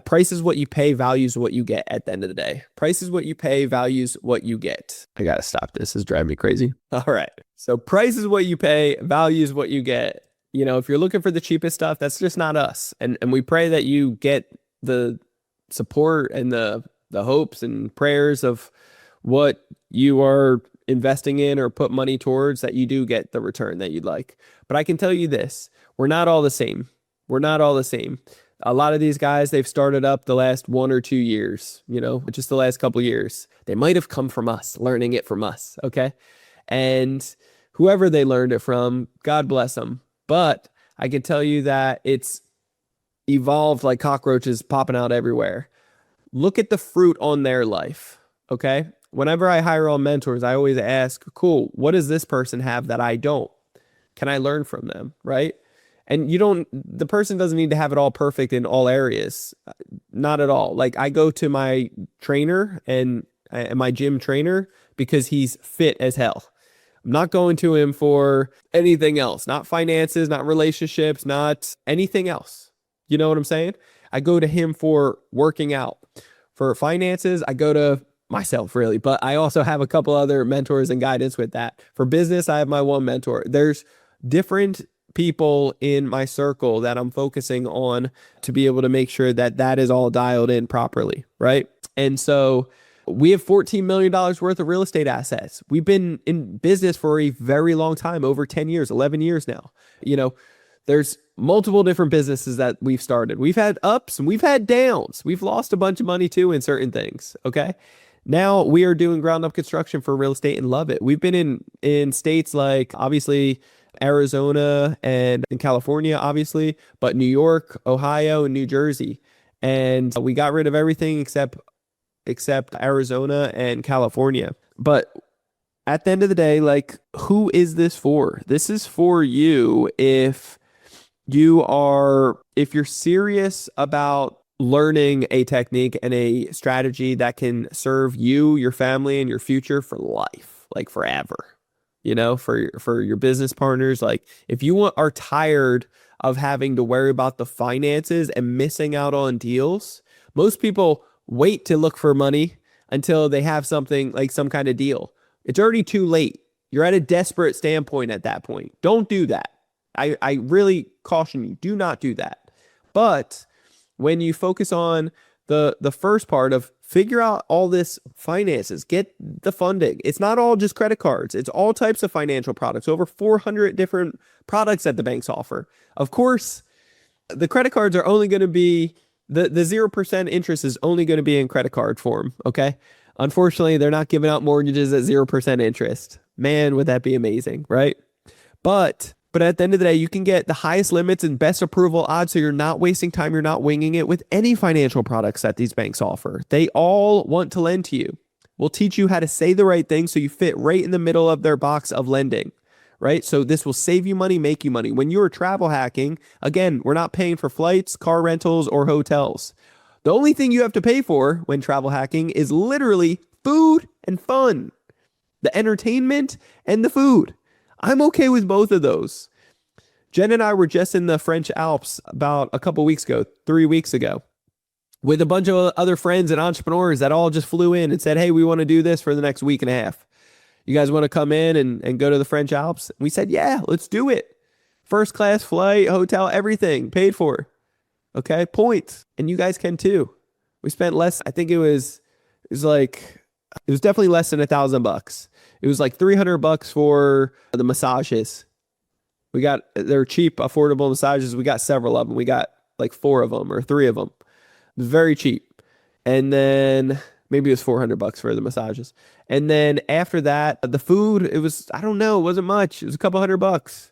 price is what you pay, values what you get at the end of the day. Price is what you pay, values what you get. I got to stop this. This is driving me crazy. All right. So price is what you pay, values what you get. If you're looking for the cheapest stuff, that's just not us. And we pray that you get the support and the hopes and prayers of what you are investing in or put money towards, that you do get the return that you'd like. But I can tell you this, we're not all the same. We're not all the same. A lot of these guys, they've started up the last 1 or 2 years, just the last couple of years. They might have come from us, learning it from us, okay? And whoever they learned it from, God bless them. But I can tell you that it's evolved like cockroaches popping out everywhere. Look at the fruit on their life, okay? Whenever I hire on mentors, I always ask, cool, what does this person have that I don't? Can I learn from them, right? And the person doesn't need to have it all perfect in all areas. Not at all. Like, I go to my trainer and my gym trainer because he's fit as hell. I'm not going to him for anything else, not finances, not relationships, not anything else. You know what I'm saying? I go to him for working out. For finances, I go to myself, really, but I also have a couple other mentors and guidance with that. For business, I have my one mentor. There's different people in my circle that I'm focusing on to be able to make sure that that is all dialed in properly, right? And so we have $14 million worth of real estate assets. We've been in business for a very long time, over 10 years, 11 years now. There's multiple different businesses that we've started. We've had ups and we've had downs. We've lost a bunch of money too in certain things. Okay. Now we are doing ground up construction for real estate and love it. We've been in states like obviously Arizona and in California, obviously, but New York, Ohio, and New Jersey. And we got rid of everything except Arizona and California. But at the end of the day, like, who is this for? This is for you if you're serious about learning a technique and a strategy that can serve you, your family, and your future for life, like forever. For your business partners, like if you are tired of having to worry about the finances and missing out on deals, most people wait to look for money until they have something like some kind of deal. It's already too late. You're at a desperate standpoint at that point. Don't do that. I really caution you, do not do that. But when you focus on the first part of figure out all this finances, get the funding. It's not all just credit cards. It's all types of financial products, over 400 different products that the banks offer. Of course, the credit cards are only going to be, the 0% interest is only going to be in credit card form, okay? Unfortunately, they're not giving out mortgages at 0% interest. Man, would that be amazing, right? But at the end of the day, you can get the highest limits and best approval odds, so you're not wasting time, you're not winging it with any financial products that these banks offer. They all want to lend to you. We'll teach you how to say the right thing so you fit right in the middle of their box of lending, right? So this will save you money, make you money. When you're travel hacking, again, we're not paying for flights, car rentals, or hotels. The only thing you have to pay for when travel hacking is literally food and fun, the entertainment and the food. I'm okay with both of those. Jen and I were just in the French Alps about a couple weeks ago, 3 weeks ago, with a bunch of other friends and entrepreneurs that all just flew in and said, hey, we want to do this for the next week and a half. You guys want to come in and go to the French Alps? We said, yeah, let's do it. First class flight, hotel, everything paid for. Okay, points. And you guys can too. We spent less, I think it was definitely less than $1,000. It was like $300 for the massages. They're cheap, affordable massages. We got several of them. We got like 4 of them or 3 of them. It was very cheap. And then maybe it was $400 for the massages. And then after that, the food, it was, I don't know, it wasn't much. It was a couple $100.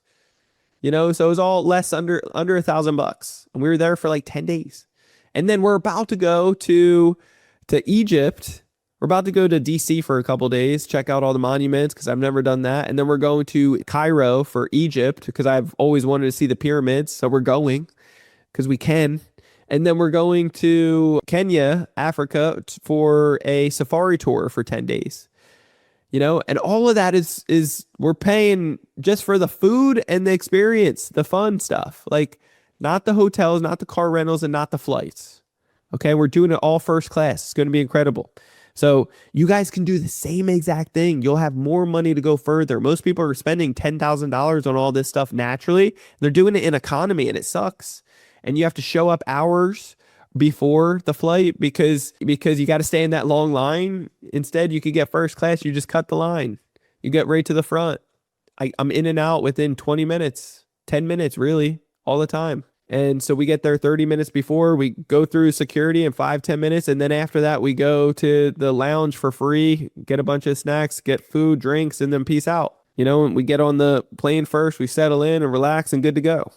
So it was all less under $1,000. And we were there for like 10 days. And then we're about to go to Egypt. We're about to go to DC for a couple days, check out all the monuments because I've never done that. And then we're going to Cairo for Egypt because I've always wanted to see the pyramids. So we're going because we can. And then we're going to Kenya, Africa for a safari tour for 10 days. And all of that is we're paying just for the food and the experience, the fun stuff, like not the hotels, not the car rentals, and not the flights. Okay. We're doing it all first class. It's going to be incredible. So you guys can do the same exact thing. You'll have more money to go further. Most people are spending $10,000 on all this stuff naturally. They're doing it in economy and it sucks. And you have to show up hours before the flight because you got to stay in that long line. Instead, you could get first class. You just cut the line. You get right to the front. I'm in and out within 20 minutes, 10 minutes, really, all the time. And so we get there 30 minutes before, we go through security in 5-10 minutes. And then after that, we go to the lounge for free, get a bunch of snacks, get food, drinks, and then peace out. And we get on the plane first, we settle in and relax and good to go.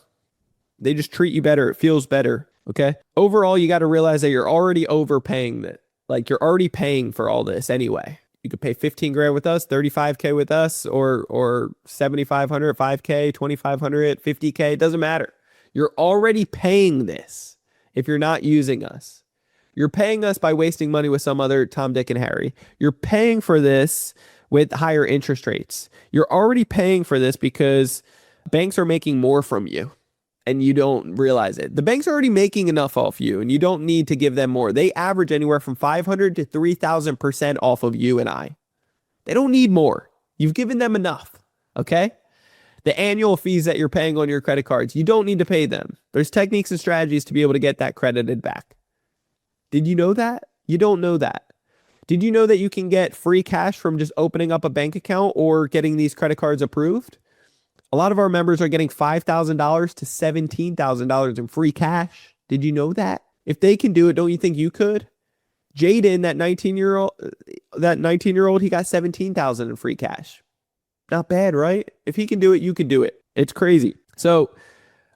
They just treat you better. It feels better. Okay. Overall, you got to realize that you're already overpaying that. Like you're already paying for all this anyway. You could pay 15 grand with us, 35K with us, or 7,500, 5K, 2,500, 50K. It doesn't matter. You're already paying this if you're not using us. You're paying us by wasting money with some other Tom, Dick, and Harry. You're paying for this with higher interest rates. You're already paying for this because banks are making more from you and you don't realize it. The banks are already making enough off you and you don't need to give them more. They average anywhere from 500 to 3,000% off of you and I. They don't need more. You've given them enough. Okay? The annual fees that you're paying on your credit cards, you don't need to pay them. There's techniques and strategies to be able to get that credited back. Did you know that? You don't know that. Did you know that you can get free cash from just opening up a bank account or getting these credit cards approved? A lot of our members are getting $5,000 to $17,000 in free cash. Did you know that? If they can do it, don't you think you could? Jaden, that 19-year-old, he got $17,000 in free cash. Not bad, right? If he can do it, you can do it. It's crazy. So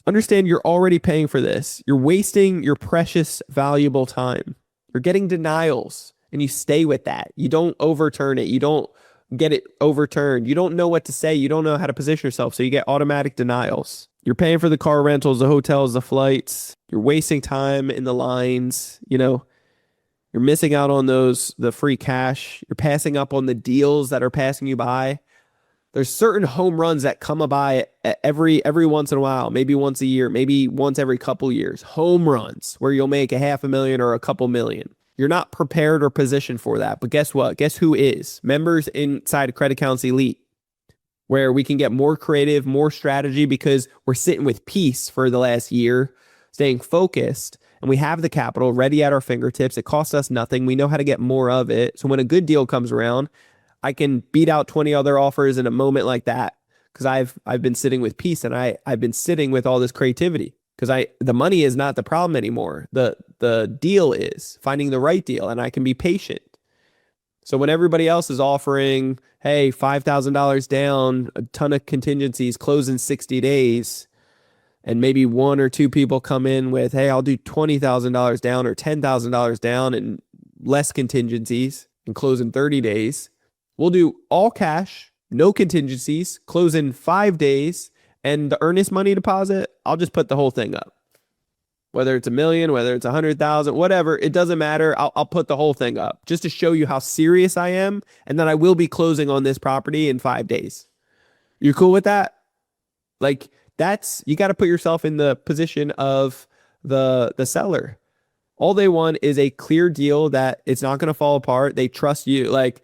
understand you're already paying for this. You're wasting your precious, valuable time. You're getting denials and you stay with that. You don't overturn it. You don't get it overturned. You don't know what to say. You don't know how to position yourself. So you get automatic denials. You're paying for the car rentals, the hotels, the flights. You're wasting time in the lines. You're missing out on the free cash. You're passing up on the deals that are passing you by. There's certain home runs that come by every once in a while, maybe once a year, maybe once every couple years. Home runs where you'll make $500,000 or a couple million. You're not prepared or positioned for that. But guess what? Guess who is? Members inside of Credit Counsel Elite, where we can get more creative, more strategy because we're sitting with peace for the last year, staying focused, and we have the capital ready at our fingertips. It costs us nothing. We know how to get more of it. So when a good deal comes around, I can beat out 20 other offers in a moment like that because I've been sitting with peace and I've been sitting with all this creativity because the money is not the problem anymore. The deal is finding the right deal, and I can be patient. So when everybody else is offering, hey, $5,000 down, a ton of contingencies, close in 60 days, and maybe one or two people come in with, hey, I'll do $20,000 down or $10,000 down and less contingencies and close in 30 days. We'll do all cash, no contingencies, close in 5 days, and the earnest money deposit, I'll just put the whole thing up. Whether it's $1 million, whether it's 100,000, whatever, it doesn't matter. I'll put the whole thing up just to show you how serious I am, and that I will be closing on this property in 5 days. You cool with that? Like you got to put yourself in the position of the seller. All they want is a clear deal that it's not going to fall apart. They trust you. Like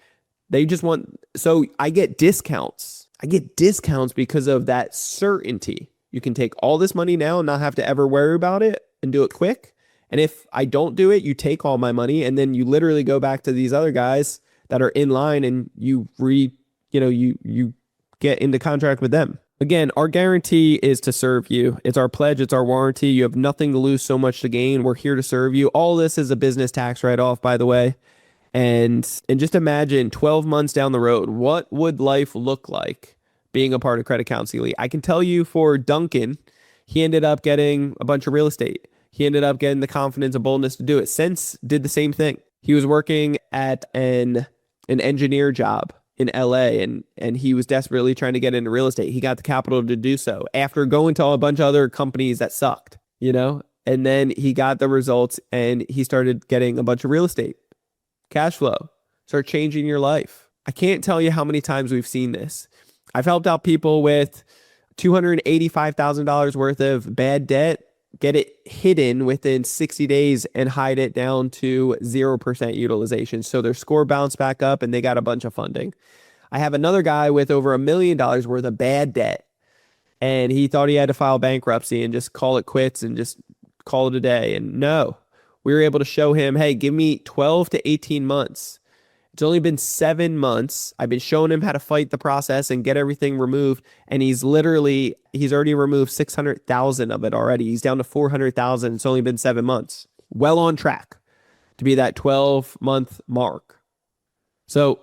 they just want, so I get discounts. I get discounts because of that certainty. You can take all this money now and not have to ever worry about it and do it quick. And if I don't do it, you take all my money and then you literally go back to these other guys that are in line and you get into contract with them. Again, our guarantee is to serve you. It's our pledge. It's our warranty. You have nothing to lose, so much to gain. We're here to serve you. All this is a business tax write-off, by the way. And just imagine 12 months down the road, what would life look like being a part of Credit Counsel Elite? I can tell you for Duncan, he ended up getting a bunch of real estate. He ended up getting the confidence and boldness to do it. Sense did the same thing. He was working at an engineer job in LA and he was desperately trying to get into real estate. He got the capital to do so after going to a bunch of other companies that sucked, and then he got the results and he started getting a bunch of real estate. Cash flow. Start changing your life. I can't tell you how many times we've seen this. I've helped out people with $285,000 worth of bad debt, get it hidden within 60 days and hide it down to 0% utilization. So their score bounced back up and they got a bunch of funding. I have another guy with over $1 million worth of bad debt, and he thought he had to file bankruptcy and just call it quits and just call it a day. And no, we were able to show him, hey, give me 12 to 18 months. It's only been 7 months. I've been showing him how to fight the process and get everything removed. And he's already removed 600,000 of it already. He's down to 400,000. It's only been 7 months. Well on track to be that 12-month mark. So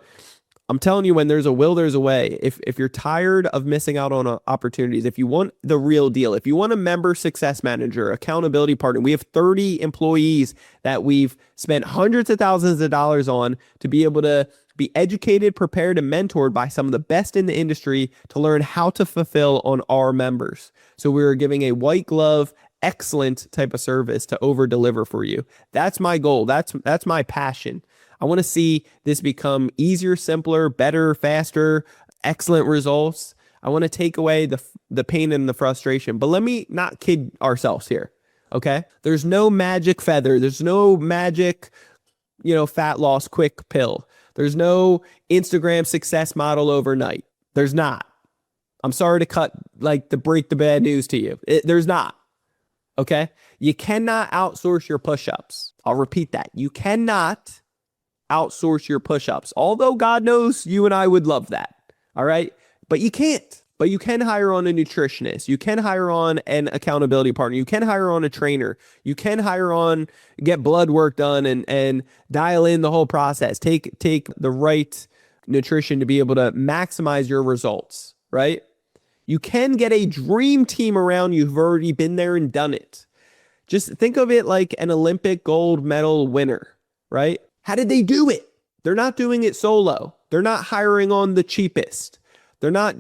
I'm telling you, when there's a will, there's a way. If you're tired of missing out on opportunities, if you want the real deal, if you want a member success manager, accountability partner, we have 30 employees that we've spent hundreds of thousands of dollars on to be able to be educated, prepared, and mentored by some of the best in the industry to learn how to fulfill on our members. So we're giving a white glove, excellent type of service to over deliver for you. That's my goal. That's my passion. I want to see this become easier, simpler, better, faster, excellent results. I want to take away the pain and the frustration. But let me not kid ourselves here, okay? There's no magic feather. There's no magic, fat loss quick pill. There's no Instagram success model overnight. There's not. I'm sorry to break the bad news to you. There's not, okay? You cannot outsource your push-ups. I'll repeat that. You cannot outsource your push-ups. Although God knows you and I would love that. All right. But you can't. But you can hire on a nutritionist. You can hire on an accountability partner. You can hire on a trainer. You can hire on, get blood work done and dial in the whole process. Take the right nutrition to be able to maximize your results, right? You can get a dream team around you who've already been there and done it. Just think of it like an Olympic gold medal winner, right? How did they do it? They're not doing it solo. They're not hiring on the cheapest. They're not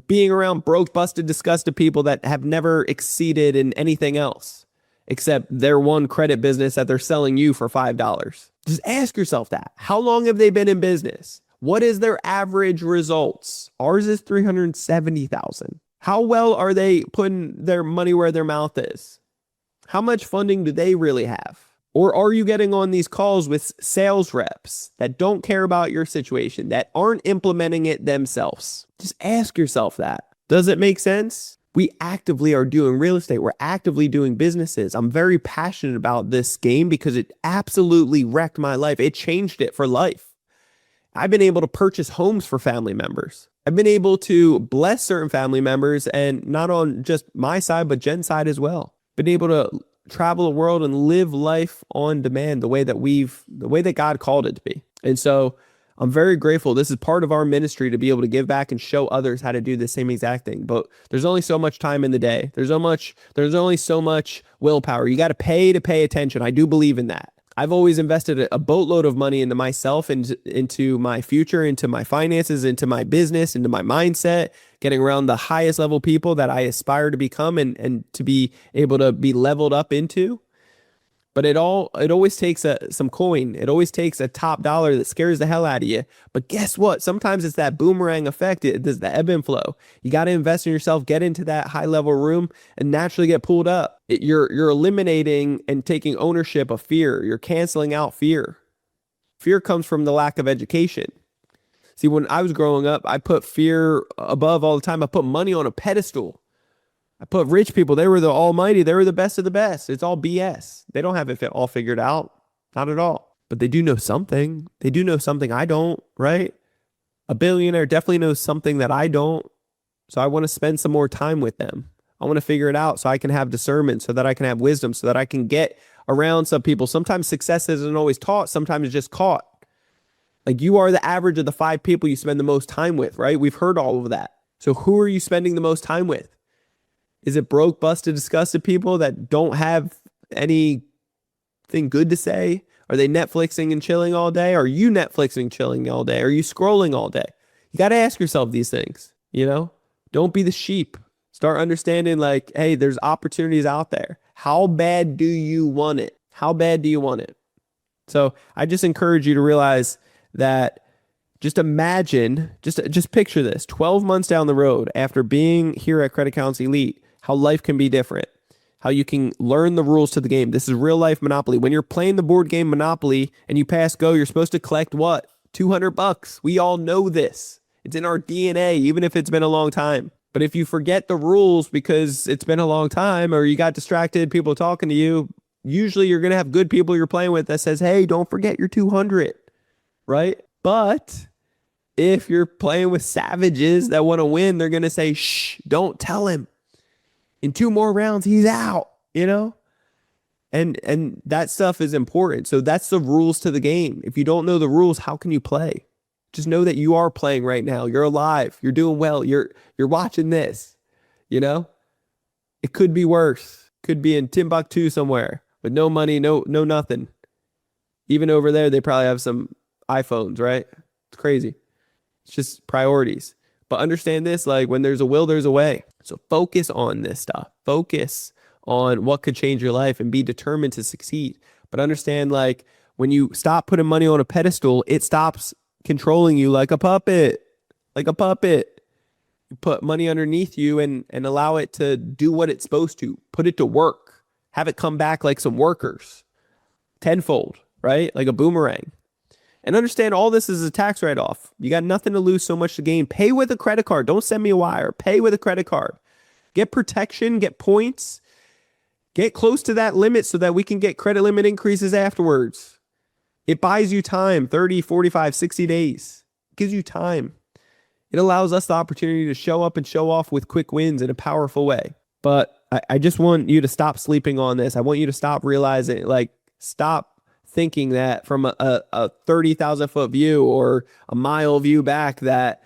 being around broke, busted, disgusted people that have never exceeded in anything else except their one credit business that they're selling you for $5. Just ask yourself that. How long have they been in business? What is their average results? Ours is 370,000. How well are they putting their money where their mouth is? How much funding do they really have? Or are you getting on these calls with sales reps that don't care about your situation, that aren't implementing it themselves? Just ask yourself that. Does it make sense? We actively are doing real estate. We're actively doing businesses. I'm very passionate about this game because it absolutely wrecked my life. It changed it for life. I've been able to purchase homes for family members. I've been able to bless certain family members, and not on just my side, but Jen's side as well. Been able to travel the world and live life on demand the way that God called it to be. And so I'm very grateful. This is part of our ministry to be able to give back and show others how to do the same exact thing. But there's only so much time in the day. There's only so much willpower. You got to pay attention. I do believe in that. I've always invested a boatload of money into myself and into my future, into my finances, into my business, into my mindset, getting around the highest level people that I aspire to become and to be able to be leveled up into. But it always takes some coin. It always takes a top dollar that scares the hell out of you. But guess what? Sometimes it's that boomerang effect. There's the ebb and flow. You got to invest in yourself, get into that high level room and naturally get pulled up. You're eliminating and taking ownership of fear. You're canceling out fear. Fear comes from the lack of education. See, when I was growing up, I put fear above all the time. I put money on a pedestal. I put rich people, they were the almighty. They were the best of the best. It's all BS. They don't have it all figured out. Not at all. But they do know something. They do know something I don't, right? A billionaire definitely knows something that I don't. So I want to spend some more time with them. I want to figure it out so I can have discernment, so that I can have wisdom, so that I can get around some people. Sometimes success isn't always taught. Sometimes it's just caught. Like you are the average of the 5 people you spend the most time with, right? We've heard all of that. So who are you spending the most time with? Is it broke, busted, disgusted people that don't have anything good to say? Are they Netflixing and chilling all day? Are you Netflixing and chilling all day? Are you scrolling all day? You got to ask yourself these things, Don't be the sheep. Start understanding like, hey, there's opportunities out there. How bad do you want it? How bad do you want it? So I just encourage you to realize that. Just imagine, just picture this, 12 months down the road after being here at Credit Counsel Elite, how life can be different, how you can learn the rules to the game. This is real life Monopoly. When you're playing the board game Monopoly and you pass go, you're supposed to collect what? $200. We all know this. It's in our DNA, even if it's been a long time. But if you forget the rules because it's been a long time or you got distracted, people talking to you, usually you're going to have good people you're playing with that says, hey, don't forget your 200, right? But if you're playing with savages that want to win, they're going to say, shh, don't tell him. In 2 more rounds, he's out, And that stuff is important. So that's the rules to the game. If you don't know the rules, how can you play? Just know that you are playing right now. You're alive. You're doing well. You're watching this, It could be worse. Could be in Timbuktu somewhere with no money, no nothing. Even over there, they probably have some iPhones, right? It's crazy. It's just priorities. But understand this, like when there's a will, there's a way. So focus on this stuff. Focus on what could change your life and be determined to succeed. But understand, like when you stop putting money on a pedestal, it stops controlling you like a puppet. Like a puppet. You put money underneath you and allow it to do what it's supposed to. Put it to work. Have it come back like some workers. Tenfold, right? Like a boomerang. And understand all this is a tax write-off. You got nothing to lose, so much to gain. Pay with a credit card. Don't send me a wire. Pay with a credit card. Get protection, get points. Get close to that limit so that we can get credit limit increases afterwards. It buys you time, 30, 45, 60 days. It gives you time. It allows us the opportunity to show up and show off with quick wins in a powerful way. But I just want you to stop sleeping on this. I want you to stop realizing, like, stop thinking that from a 30,000 foot view or a mile view back that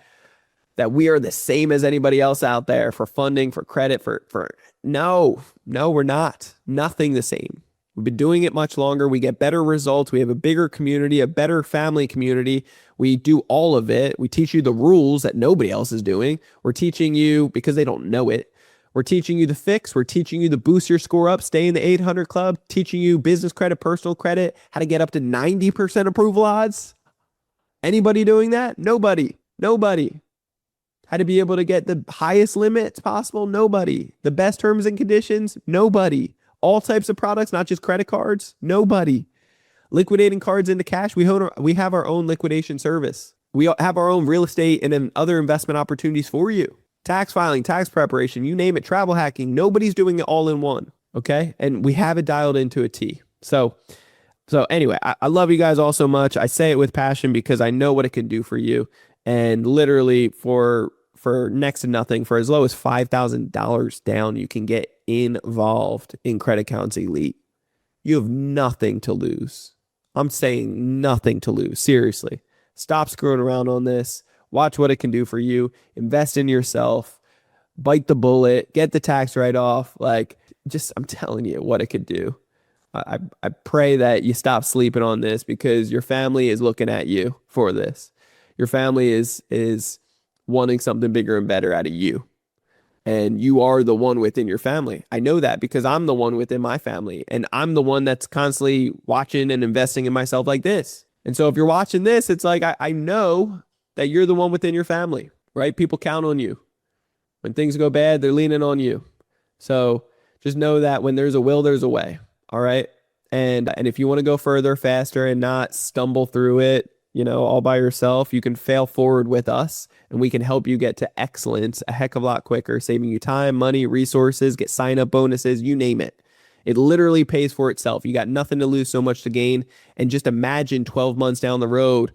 we are the same as anybody else out there for funding, for credit, for no, we're not. Nothing the same. We've been doing it much longer. We get better results. We have a bigger community, a better family community. We do all of it. We teach you the rules that nobody else is doing. We're teaching you because they don't know it. We're teaching you the fix. We're teaching you to boost your score up, stay in the 800 club, teaching you business credit, personal credit, how to get up to 90% approval odds. Anybody doing that? Nobody. How to be able to get the highest limits possible? Nobody. The best terms and conditions? Nobody. All types of products, not just credit cards? Nobody. Liquidating cards into cash? We have our own liquidation service. We have our own real estate and then other investment opportunities for you. Tax filing, tax preparation, you name it, travel hacking. Nobody's doing it all in one, okay? And we have it dialed into a T. So anyway, I love you guys all so much. I say it with passion because I know what it can do for you. And literally for next to nothing, for as low as $5,000 down, you can get involved in Credit Counsel Elite. You have nothing to lose. I'm saying nothing to lose. Seriously. Stop screwing around on this. Watch what it can do for you. Invest in yourself. Bite the bullet. Get the tax write-off. Like, just, I'm telling you what it could do. I pray that you stop sleeping on this because your family is looking at you for this. Your family is wanting something bigger and better out of you. And you are the one within your family. I know that because I'm the one within my family. And I'm the one that's constantly watching and investing in myself like this. And so if you're watching this, it's like, I know that you're the one within your family, right? People count on you. When things go bad, they're leaning on you. So just know that when there's a will, there's a way. All right. And if you want to go further, faster, and not stumble through it, all by yourself, you can fail forward with us and we can help you get to excellence a heck of a lot quicker, saving you time, money, resources, get sign up bonuses, you name it. It literally pays for itself. You got nothing to lose, so much to gain. And just imagine 12 months down the road,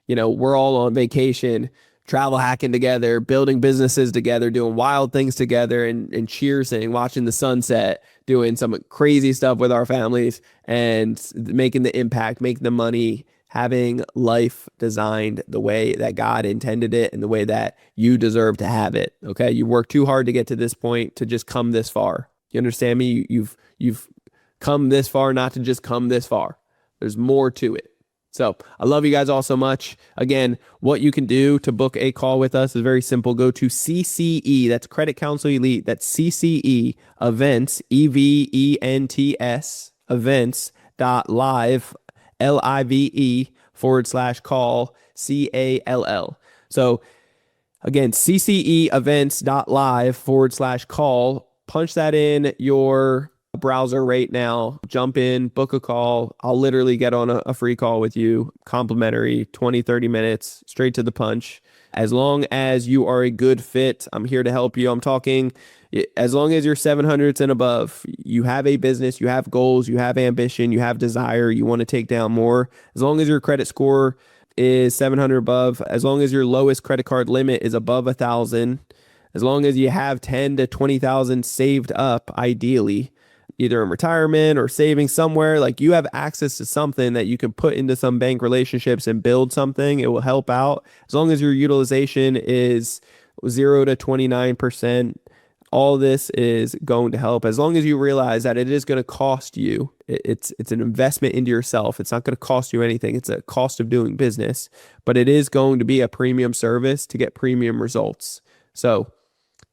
we're all on vacation, travel hacking together, building businesses together, doing wild things together and cheersing, watching the sunset, doing some crazy stuff with our families and making the impact, making the money, having life designed the way that God intended it and the way that you deserve to have it. Okay. You worked too hard to get to this point to just come this far. You understand me? You've come this far, not to just come this far. There's more to it. So I love you guys all so much. Again, what you can do to book a call with us is very simple. Go to CCE, that's Credit Counsel Elite, that's CCE events, EVENTS, events.live, LIVE/call, CALL. So again, CCE events.live/call. Punch that in your browser right now, jump in, book a call. I'll literally get on a free call with you, complimentary, 20-30 minutes, straight to the punch. As long as you are a good fit, I'm here to help you. I'm talking as long as you're 700s and above, you have a business, you have goals, you have ambition, you have desire, you want to take down more. As long as your credit score is 700 above, as long as your lowest credit card limit is above 1,000, as long as you have 10 to 20,000 saved up, ideally, either in retirement or saving somewhere, like you have access to something that you can put into some bank relationships and build something, it will help out. As long as your utilization is 0 to 29%, all this is going to help. As long as you realize that it is going to cost you, it's an investment into yourself. It's not going to cost you anything. It's a cost of doing business, but it is going to be a premium service to get premium results. So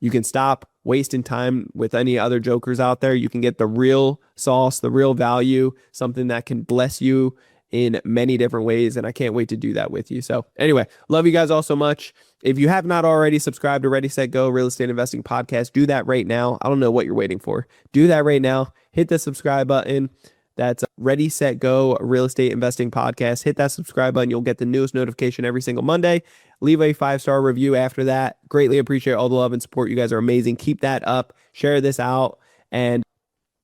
you can stop wasting time with any other jokers out there. You can get the real sauce, the real value, something that can bless you in many different ways. And I can't wait to do that with you. So anyway, love you guys all so much. If you have not already subscribed to Ready, Set, Go Real Estate Investing Podcast, do that right now. I don't know what you're waiting for. Do that right now. Hit the subscribe button. That's Ready, Set, Go Real Estate Investing Podcast. Hit that subscribe button. You'll get the newest notification every single Monday. Leave a 5-star review after that. Greatly appreciate all the love and support. You guys are amazing. Keep that up. Share this out. And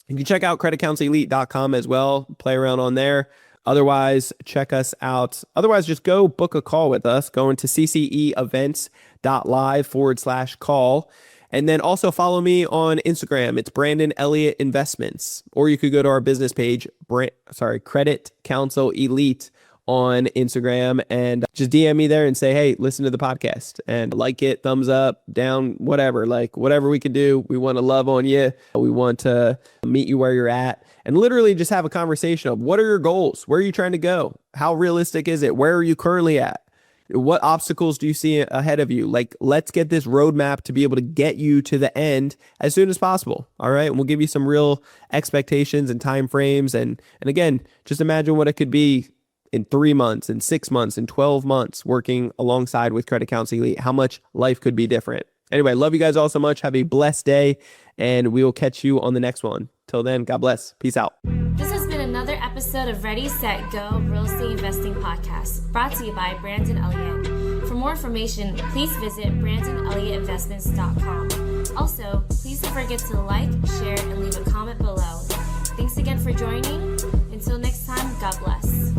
you can check out creditcounselelite.com as well. Play around on there. Otherwise, check us out. Otherwise, just go book a call with us. Go into cceevents.live. cceevents.live/call. And then also follow me on Instagram. It's Brandon Elliott Investments. Or you could go to our business page, Credit Counsel Elite on Instagram, and just DM me there and say, hey, listen to the podcast, and like it, thumbs up, down, whatever, like whatever we can do. We want to love on you. We want to meet you where you're at and literally just have a conversation of what are your goals? Where are you trying to go? How realistic is it? Where are you currently at? What obstacles do you see ahead of you? Like, let's get this roadmap to be able to get you to the end as soon as possible. All right. And we'll give you some real expectations and time frames. And again, just imagine what it could be in 3 months, in 6 months, in 12 months, working alongside with Credit Counsel Elite, how much life could be different. Anyway, love you guys all so much. Have a blessed day, and we will catch you on the next one. Till then, God bless. Peace out. This has been another episode of Ready, Set, Go Real Estate Investing Podcast, brought to you by Brandon Elliott. For more information, please visit BrandonElliottInvestments.com. Also, please don't forget to like, share, and leave a comment below. Thanks again for joining. Until next time, God bless.